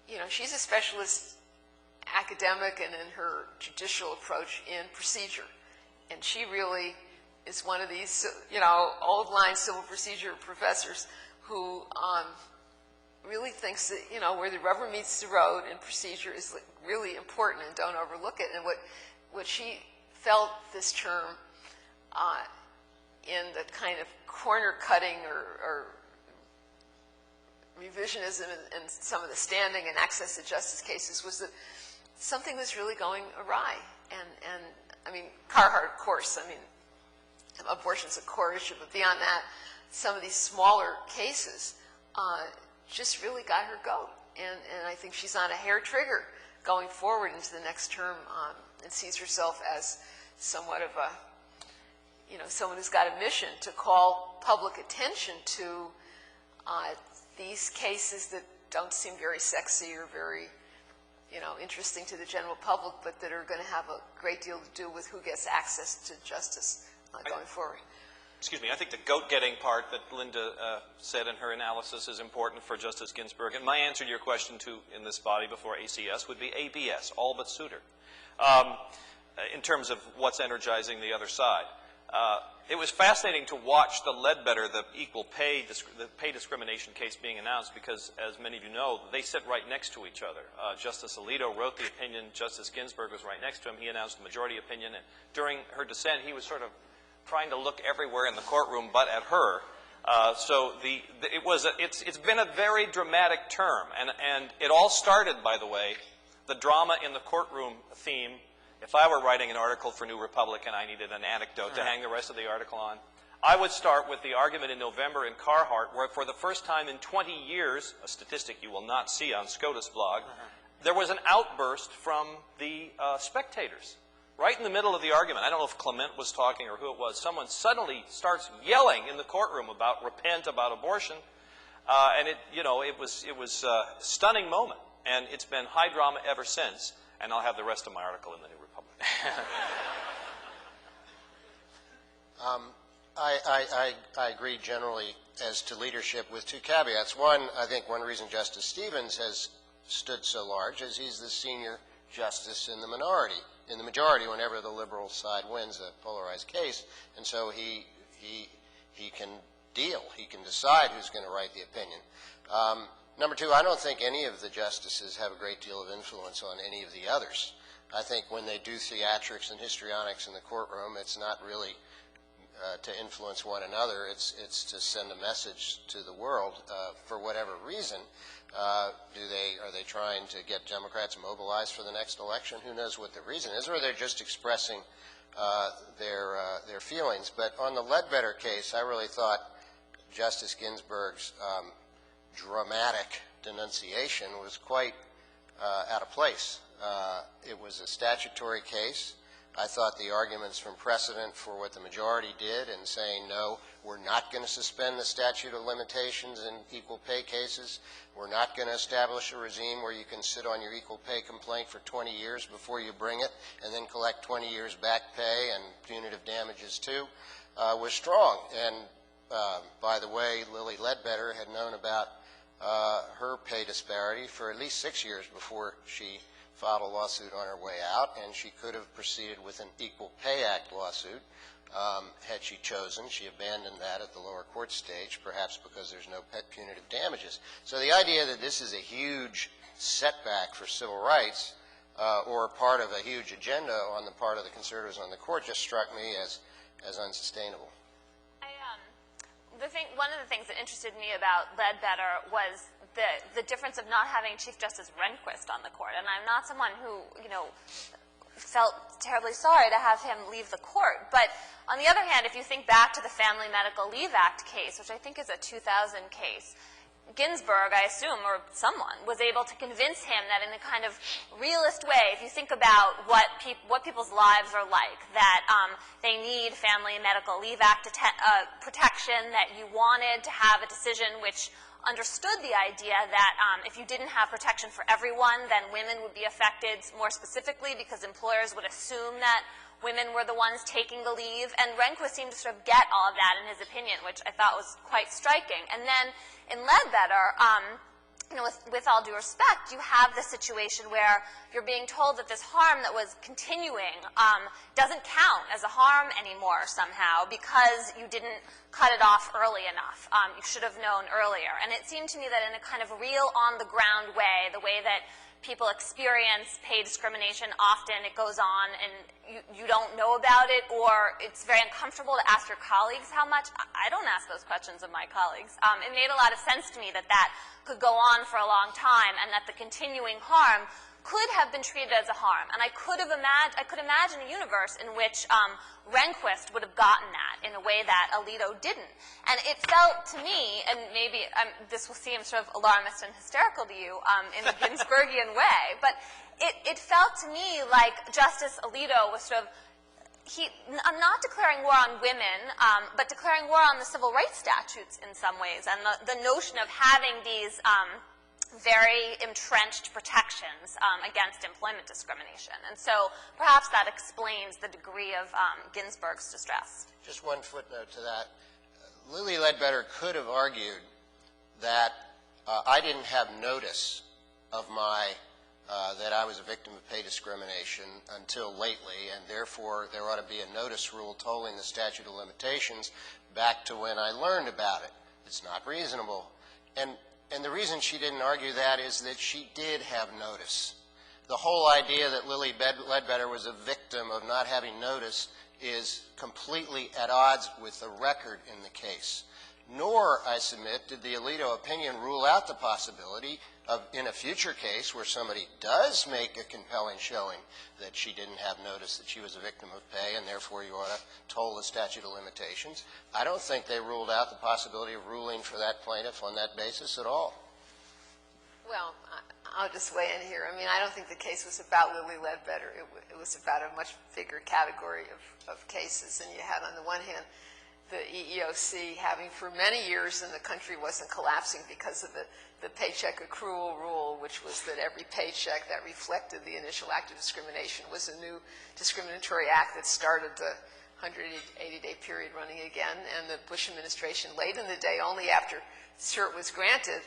you know, she's a specialist academic and in her judicial approach in procedure, and she really is one of these, you know, old-line civil procedure professors who really thinks that, you know, where the rubber meets the road in procedure is really important, and don't overlook it. And what she felt this term in the kind of corner-cutting or revisionism in some of the standing and access to justice cases was that something was really going awry. And I mean, Carhart, of course, I mean, abortion's a core issue, but beyond that, some of these smaller cases just really got her goat. And I think she's on a hair trigger going forward into the next term, and sees herself as somewhat of a, you know, someone who's got a mission to call public attention to these cases that don't seem very sexy or very, you know, interesting to the general public, but that are going to have a great deal to do with who gets access to justice going forward. Excuse me, I think the goat-getting part that Linda said in her analysis is important for Justice Ginsburg. And my answer to your question in this body before ACS would be ABS, all but Souter, in terms of what's energizing the other side. It was fascinating to watch the Ledbetter, the pay discrimination case being announced, because, as many of you know, they sit right next to each other. Justice Alito wrote the opinion. Justice Ginsburg was right next to him. He announced the majority opinion. And during her dissent, he was sort of trying to look everywhere in the courtroom but at her. So it's been a very dramatic term. And it all started, by the way, the drama in the courtroom theme. If I were writing an article for New Republic and I needed an anecdote to hang the rest of the article on, I would start with the argument in November in Carhart, where for the first time in 20 years, a statistic you will not see on SCOTUS blog, there was an outburst from the spectators. Right in the middle of the argument, I don't know if Clement was talking or who it was, someone suddenly starts yelling in the courtroom about repent, about abortion, and it was a stunning moment, and it's been high drama ever since. And I'll have the rest of my article in the New Republic. I agree generally as to leadership with two caveats. One, I think one reason Justice Stevens has stood so large is he's the senior justice in the majority whenever the liberal side wins a polarized case, and so he can deal. He can decide who's going to write the opinion. Number two, I don't think any of the justices have a great deal of influence on any of the others. I think when they do theatrics and histrionics in the courtroom, it's not really to influence one another. It's to send a message to the world for whatever reason. Are they trying to get Democrats mobilized for the next election? Who knows what the reason is, or they're just expressing their feelings. But on the Ledbetter case, I really thought Justice Ginsburg's dramatic denunciation was quite out of place. It was a statutory case. I thought the arguments from precedent for what the majority did in saying, no, we're not going to suspend the statute of limitations in equal pay cases. We're not going to establish a regime where you can sit on your equal pay complaint for 20 years before you bring it and then collect 20 years back pay and punitive damages too, was strong. And by the way, Lilly Ledbetter had known about her pay disparity for at least 6 years before she filed a lawsuit on her way out, and she could have proceeded with an Equal Pay Act lawsuit had she chosen. She abandoned that at the lower court stage, perhaps because there's no punitive damages. So the idea that this is a huge setback for civil rights or part of a huge agenda on the part of the conservatives on the court just struck me as unsustainable. One of the things that interested me about Ledbetter was the difference of not having Chief Justice Rehnquist on the court. And I'm not someone who, felt terribly sorry to have him leave the court. But on the other hand, if you think back to the Family Medical Leave Act case, which I think is a 2000 case, Ginsburg, I assume, or someone, was able to convince him that in a kind of realist way, if you think about what people's lives are like, that they need Family and Medical Leave Act protection, that you wanted to have a decision which understood the idea that if you didn't have protection for everyone, then women would be affected more specifically because employers would assume that women were the ones taking the leave. And Rehnquist seemed to sort of get all of that in his opinion, which I thought was quite striking. And then in Ledbetter, with all due respect, you have the situation where you're being told that this harm that was continuing doesn't count as a harm anymore somehow because you didn't cut it off early enough. You should have known earlier. And it seemed to me that in a kind of real on-the-ground way, the way that people experience pay discrimination often, it goes on and you don't know about it, or it's very uncomfortable to ask your colleagues how much. I don't ask those questions of my colleagues. It made a lot of sense to me that that could go on for a long time and that the continuing harm could have been treated as a harm. And I could imagine a universe in which Rehnquist would have gotten that in a way that Alito didn't. And it felt to me, and maybe this will seem sort of alarmist and hysterical to you in the Ginsburgian way, but it felt to me like Justice Alito was sort of, I'm not declaring war on women, but declaring war on the civil rights statutes in some ways, and the notion of having these very entrenched protections against employment discrimination. And so perhaps that explains the degree of Ginsburg's distress. Just one footnote to that. Lilly Ledbetter could have argued that I didn't have notice of that I was a victim of pay discrimination until lately, and therefore there ought to be a notice rule tolling the statute of limitations back to when I learned about it. It's not reasonable. And the reason she didn't argue that is that she did have notice. The whole idea that Lilly Ledbetter was a victim of not having notice is completely at odds with the record in the case. Nor, I submit, did the Alito opinion rule out the possibility of, in a future case where somebody does make a compelling showing that she didn't have notice that she was a victim of pay and therefore you ought to toll the statute of limitations. I don't think they ruled out the possibility of ruling for that plaintiff on that basis at all. Well, I'll just weigh in here. I mean, I don't think the case was about Lilly Ledbetter. It was about a much bigger category of cases. And you had, on the one hand, the EEOC having for many years, and the country wasn't collapsing because of the paycheck accrual rule, which was that every paycheck that reflected the initial act of discrimination was a new discriminatory act that started the 180-day period running again, and the Bush administration late in the day, only after cert was granted,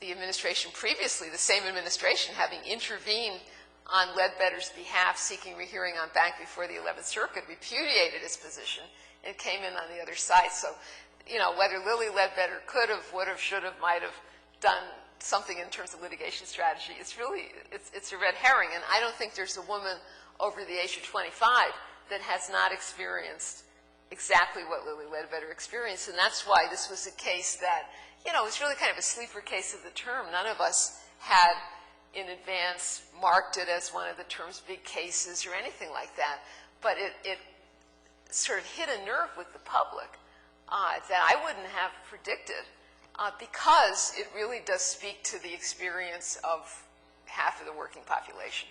the administration previously, the same administration, having intervened on Ledbetter's behalf, seeking rehearing on bank before the 11th Circuit, repudiated his position and came in on the other side. So, you know, whether Lilly Ledbetter could have, would have, should have, might have done something in terms of litigation strategy, it's really, it's a red herring. And I don't think there's a woman over the age of 25 that has not experienced exactly what Lilly Ledbetter experienced. And that's why this was a case that, you know, it was really kind of a sleeper case of the term. None of us had in advance marked it as one of the term's big cases or anything like that. But it sort of hit a nerve with the public that I wouldn't have predicted because it really does speak to the experience of half of the working population.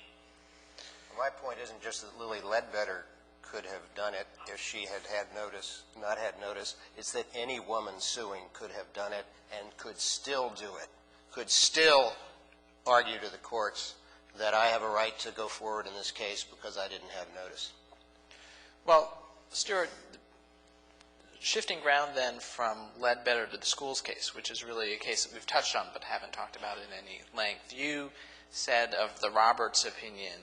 My point isn't just that Lilly Ledbetter could have done it if she had had notice, not had notice. It's that any woman suing could have done it and could still do it, could still argue to the courts that I have a right to go forward in this case because I didn't have notice. Well, Stuart, shifting ground then from Ledbetter to the schools case, which is really a case that we've touched on but haven't talked about in any length. You said of the Roberts opinion,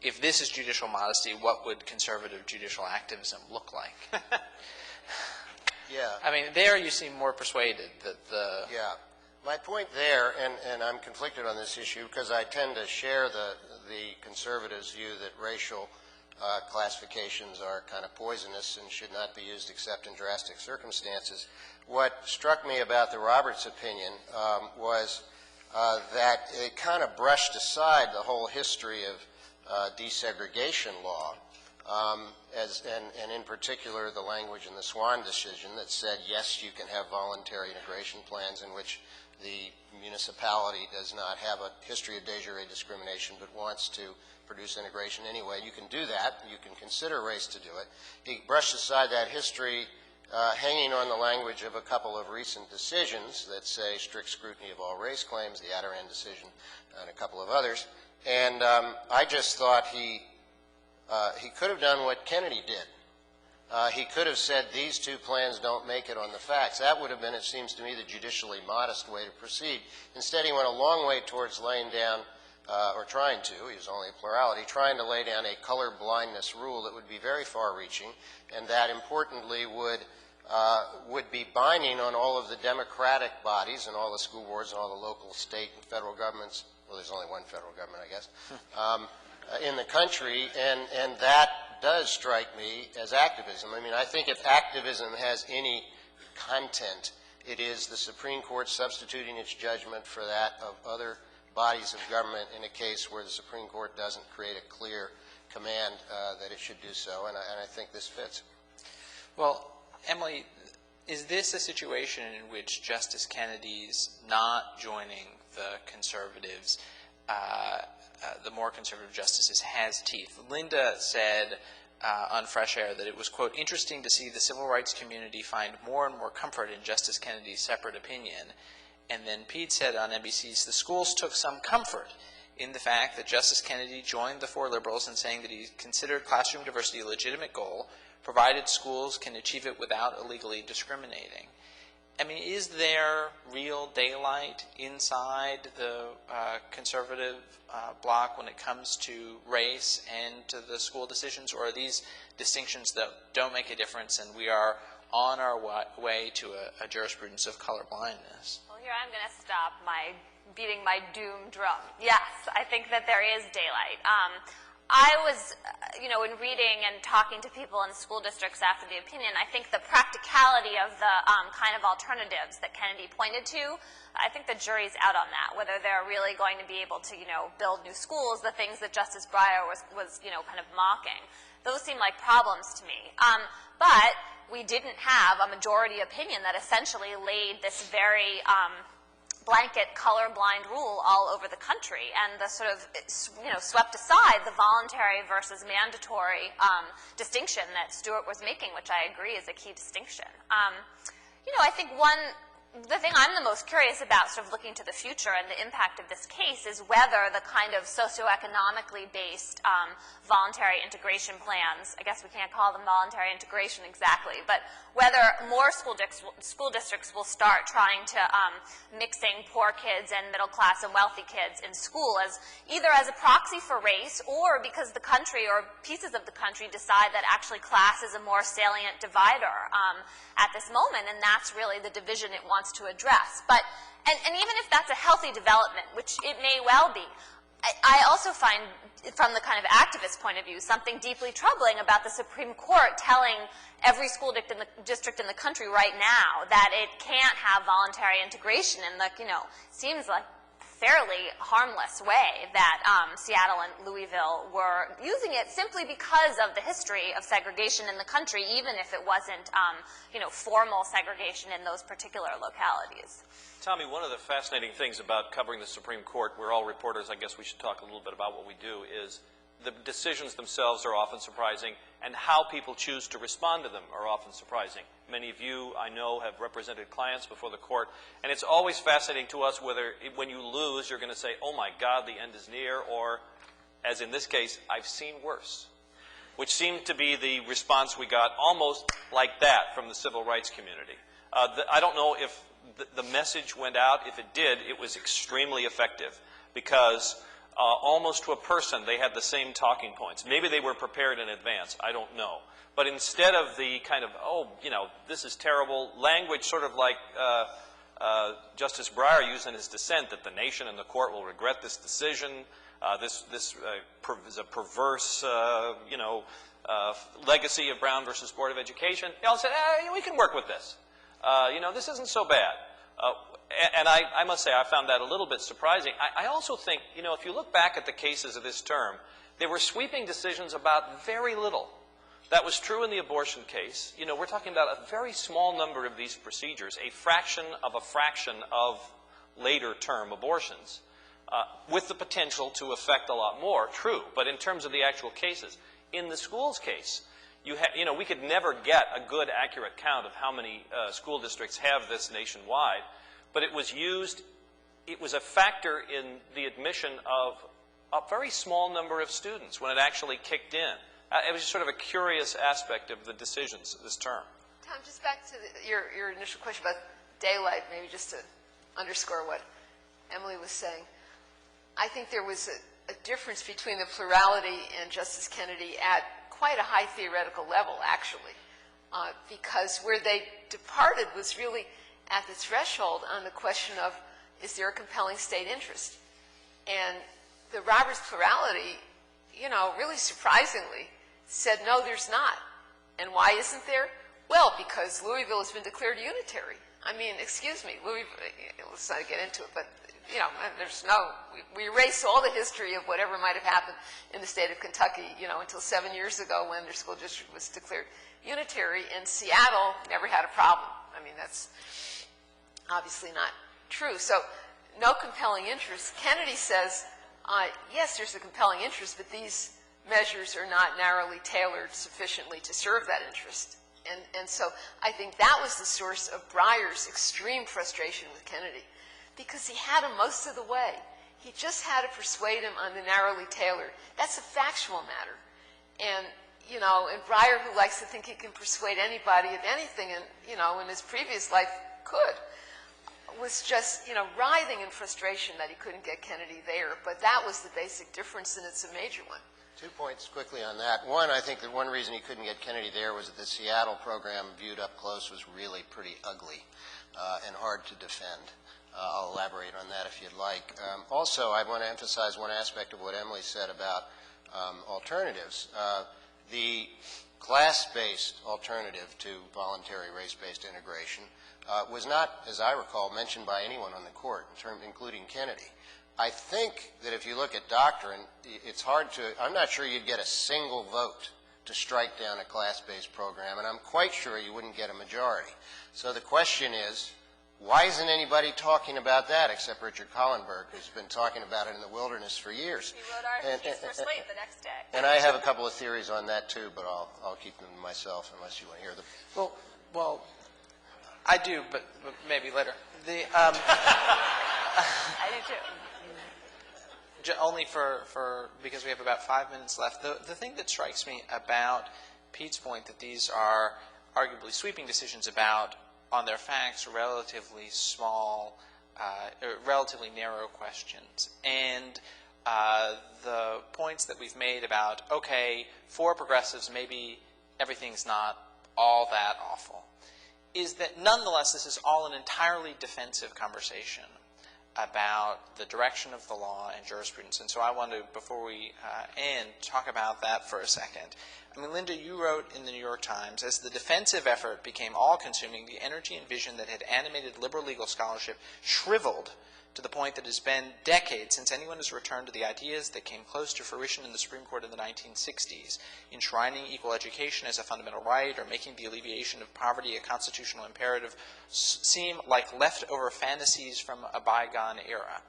if this is judicial modesty, what would conservative judicial activism look like? Yeah. I mean, there you seem more persuaded that the... Yeah. My point there, and I'm conflicted on this issue because I tend to share the conservatives' view that racial classifications are kind of poisonous and should not be used except in drastic circumstances. What struck me about the Roberts opinion was that it kind of brushed aside the whole history of desegregation law, and in particular the language in the Swan decision that said, yes, you can have voluntary integration plans in which the municipality does not have a history of de jure discrimination but wants to produce integration anyway. You can do that. You can consider race to do it. He brushed aside that history, hanging on the language of a couple of recent decisions that say strict scrutiny of all race claims, the Adirond decision, and a couple of others. And I just thought he could have done what Kennedy did. He could have said these two plans don't make it on the facts. That would have been, it seems to me, the judicially modest way to proceed. Instead, he went a long way towards laying down, or trying to, he was only a plurality, trying to lay down a color blindness rule that would be very far-reaching and that, importantly, would be binding on all of the democratic bodies and all the school boards and all the local, state, and federal governments. Well, there's only one federal government, I guess, in the country, and that does strike me as activism. I mean, I think if activism has any content, it is the Supreme Court substituting its judgment for that of other bodies of government in a case where the Supreme Court doesn't create a clear command that it should do so, and I think this fits. Well, Emily, is this a situation in which Justice Kennedy's not joining the conservatives, the more conservative justices, has teeth? Linda said on Fresh Air that it was, quote, interesting to see the civil rights community find more and more comfort in Justice Kennedy's separate opinion. And then Pete said on NBC's, the schools took some comfort in the fact that Justice Kennedy joined the four liberals in saying that he considered classroom diversity a legitimate goal, provided schools can achieve it without illegally discriminating. I mean, is there real daylight inside the conservative bloc when it comes to race and to the school decisions, or are these distinctions that don't make a difference and we are on our way to a jurisprudence of colorblindness? Well, here I'm going to stop beating my doom drum. Yes, I think that there is daylight. I was, in reading and talking to people in school districts after the opinion, I think the practicality of the kind of alternatives that Kennedy pointed to, I think the jury's out on that, whether they're really going to be able to, build new schools, the things that Justice Breyer was kind of mocking. Those seem like problems to me. But we didn't have a majority opinion that essentially laid this very blanket colorblind rule all over the country, and the sort of, swept aside the voluntary versus mandatory distinction that Stuart was making, which I agree is a key distinction. I think one the thing I'm the most curious about, sort of looking to the future and the impact of this case, is whether the kind of socioeconomically based voluntary integration plans, I guess we can't call them voluntary integration exactly, but whether more school districts will start trying to mixing poor kids and middle class and wealthy kids in school as either as a proxy for race, or because the country or pieces of the country decide that actually class is a more salient divider at this moment, and that's really the division it wants to address. But, and even if that's a healthy development, which it may well be, I also find, from the kind of activist point of view, something deeply troubling about the Supreme Court telling every school district in the country right now that it can't have voluntary integration in the, seems like fairly harmless way that Seattle and Louisville were using it simply because of the history of segregation in the country, even if it wasn't, formal segregation in those particular localities. Tommy, one of the fascinating things about covering the Supreme Court, we're all reporters, I guess we should talk a little bit about what we do, is the decisions themselves are often surprising, and how people choose to respond to them are often surprising. Many of you, I know, have represented clients before the court, and it's always fascinating to us whether, when you lose, you're going to say, oh my God, the end is near, or, as in this case, I've seen worse, which seemed to be the response we got almost like that from the civil rights community. I don't know if the message went out. If it did, it was extremely effective, because almost to a person, they had the same talking points. Maybe they were prepared in advance. I don't know. But instead of the kind of, this is terrible language, sort of like Justice Breyer used in his dissent, that the nation and the court will regret this decision. This is a perverse, legacy of Brown versus Board of Education. They all said, we can work with this. This isn't so bad. And I must say, I found that a little bit surprising. I also think, if you look back at the cases of this term, they were sweeping decisions about very little. That was true in the abortion case. We're talking about a very small number of these procedures, a fraction of later term abortions, with the potential to affect a lot more, true. But in terms of the actual cases, in the schools case, we could never get a good, accurate count of how many school districts have this nationwide. But it was used, it was a factor in the admission of a very small number of students when it actually kicked in. It was just sort of a curious aspect of the decisions this term. Tom, just back to your initial question about daylight, maybe just to underscore what Emily was saying. I think there was a difference between the plurality and Justice Kennedy at quite a high theoretical level, actually, because where they departed was really at the threshold on the question of, is there a compelling state interest? And the Roberts plurality, really surprisingly, said, no, there's not. And why isn't there? Well, because Louisville has been declared unitary. I mean, excuse me, Louisville, let's not get into it, but, we erase all the history of whatever might have happened in the state of Kentucky, until 7 years ago when their school district was declared unitary, and Seattle never had a problem. I mean, that's obviously not true. So, no compelling interest. Kennedy says, yes, there's a compelling interest, but these measures are not narrowly tailored sufficiently to serve that interest. And so I think that was the source of Breyer's extreme frustration with Kennedy, because he had him most of the way. He just had to persuade him on the narrowly tailored. That's a factual matter. And, and Breyer, who likes to think he can persuade anybody of anything, and, in his previous life could, was just, writhing in frustration that he couldn't get Kennedy there. But that was the basic difference, and it's a major one. 2 points quickly on that. One, I think that one reason he couldn't get Kennedy there was that the Seattle program, viewed up close, was really pretty ugly and hard to defend. I'll elaborate on that if you'd like. Also, I want to emphasize one aspect of what Emily said about alternatives. The class-based alternative to voluntary race-based integration was not, as I recall, mentioned by anyone on the court, including Kennedy. I think that if you look at doctrine, it's hard to, I'm not sure you'd get a single vote to strike down a class-based program, and I'm quite sure you wouldn't get a majority. So the question is, why isn't anybody talking about that except Richard Collenberg, who's been talking about it in the wilderness for years? He wrote our piece for Slate the next day. And I have a couple of theories on that too, but I'll keep them to myself unless you want to hear them. Well, I do, but maybe later. I do too. Only because we have about 5 minutes left. The thing that strikes me about Pete's point that these are arguably sweeping decisions about, on their facts, relatively small, relatively narrow questions. And the points that we've made about, okay, for progressives, maybe everything's not all that awful, is that nonetheless this is all an entirely defensive conversation about the direction of the law and jurisprudence. And so I want to, before we end, talk about that for a second. I mean, Linda, you wrote in the New York Times, as the defensive effort became all-consuming, the energy and vision that had animated liberal legal scholarship shriveled to the point that it has been decades since anyone has returned to the ideas that came close to fruition in the Supreme Court in the 1960s, enshrining equal education as a fundamental right or making the alleviation of poverty a constitutional imperative, seem like leftover fantasies from a bygone era.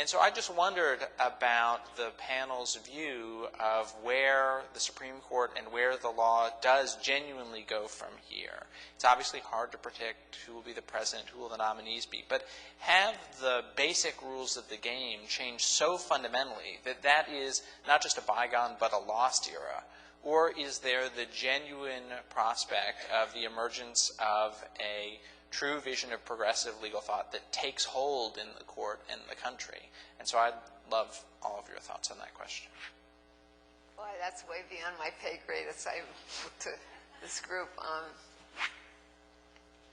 And so I just wondered about the panel's view of where the Supreme Court and where the law does genuinely go from here. It's obviously hard to predict who will be the president, who will the nominees be, but have the basic rules of the game changed so fundamentally that that is not just a bygone but a lost era? Or is there the genuine prospect of the emergence of a true vision of progressive legal thought that takes hold in the court and the country? And so I'd love all of your thoughts on that question. Boy, that's way beyond my pay grade as I look to this group. I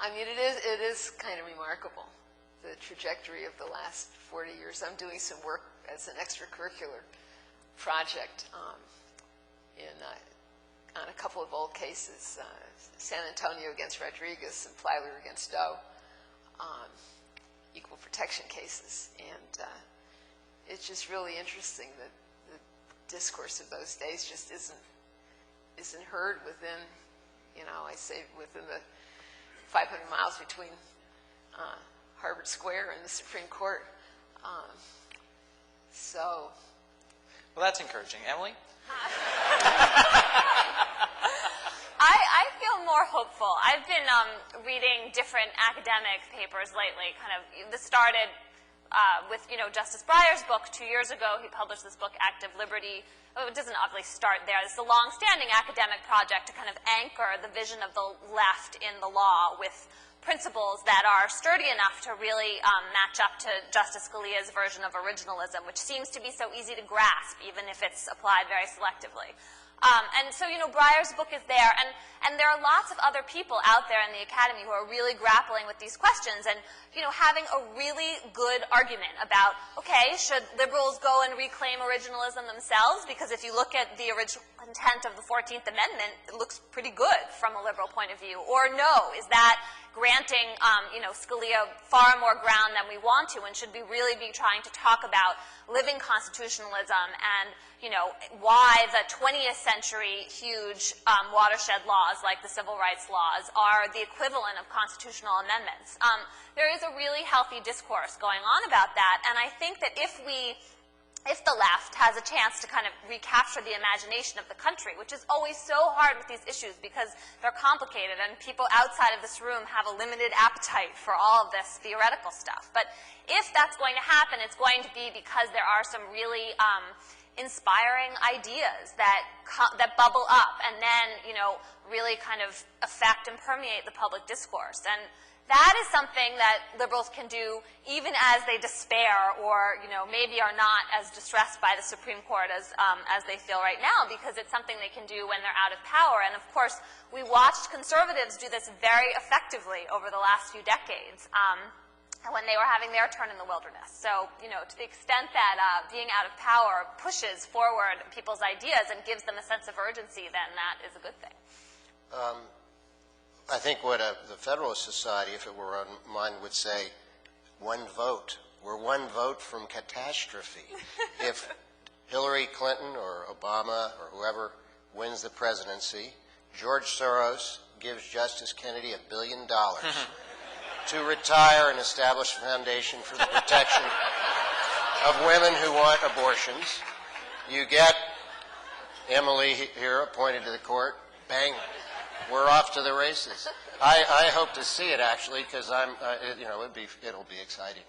mean, it is kind of remarkable, the trajectory of the last 40 years. I'm doing some work as an extracurricular project on a couple of old cases, San Antonio against Rodriguez and Plyler against Doe, equal protection cases. And it's just really interesting that the discourse of those days just isn't heard within, I say within the 500 miles between Harvard Square and the Supreme Court. Well, that's encouraging. Emily? I feel more hopeful. I've been reading different academic papers lately. This started with Justice Breyer's book 2 years ago. He published this book, Active Liberty. It doesn't obviously start there. It's a long-standing academic project to kind of anchor the vision of the left in the law with principles that are sturdy enough to really match up to Justice Scalia's version of originalism, which seems to be so easy to grasp, even if it's applied very selectively. And so, Breyer's book is there, and there are lots of other people out there in the academy who are really grappling with these questions and, having a really good argument about, okay, should liberals go and reclaim originalism themselves? Because if you look at the original intent of the 14th Amendment, it looks pretty good from a liberal point of view. Or no, is that granting, Scalia far more ground than we want to, and should we really be trying to talk about living constitutionalism and, why the 20th century huge watershed laws like the civil rights laws are the equivalent of constitutional amendments. There is a really healthy discourse going on about that, and I think that if the left has a chance to kind of recapture the imagination of the country, which is always so hard with these issues because they're complicated and people outside of this room have a limited appetite for all of this theoretical stuff. But if that's going to happen, it's going to be because there are some really inspiring ideas that bubble up and then, really kind of affect and permeate the public discourse. And that is something that liberals can do even as they despair or, maybe are not as distressed by the Supreme Court as they feel right now, because it's something they can do when they're out of power. And of course, we watched conservatives do this very effectively over the last few decades when they were having their turn in the wilderness. So, to the extent that being out of power pushes forward people's ideas and gives them a sense of urgency, then that is a good thing. I think what the Federalist Society, if it were on mine, would say, one vote. We're one vote from catastrophe. If Hillary Clinton or Obama or whoever wins the presidency, George Soros gives Justice Kennedy $1 billion to retire and establish a foundation for the protection of women who want abortions. You get Emily here appointed to the court, bang, we're off to the races. I hope to see it, actually, because it'll be exciting.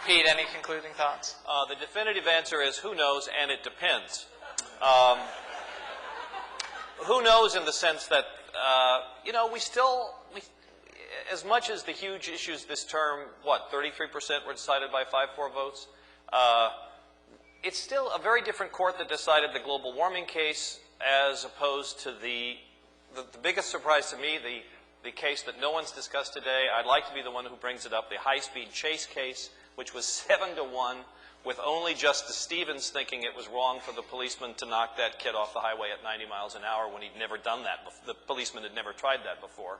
Pete, any concluding thoughts? The definitive answer is who knows, and it depends. Who knows in the sense that, as much as the huge issues this term, 33% were decided by 5-4 votes? It's still a very different court that decided the global warming case as opposed to the biggest surprise to me, the case that no one's discussed today. I'd like to be the one who brings it up, the high-speed chase case, which was 7-1, with only Justice Stevens thinking it was wrong for the policeman to knock that kid off the highway at 90 miles an hour when he'd never done that. The policeman had never tried that before.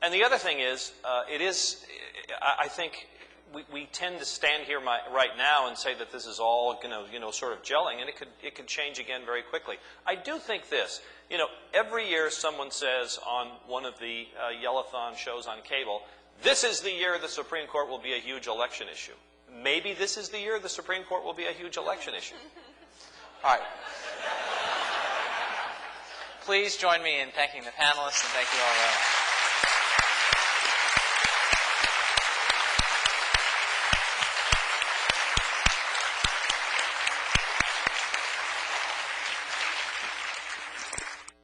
And the other thing is, I think we tend to stand here right now and say that this is all, sort of gelling, and it could change again very quickly. I do think this, every year someone says on one of the Yellathon shows on cable, this is the year the Supreme Court will be a huge election issue. Maybe this is the year the Supreme Court will be a huge election issue. All right. Please join me in thanking the panelists, and thank you all very much.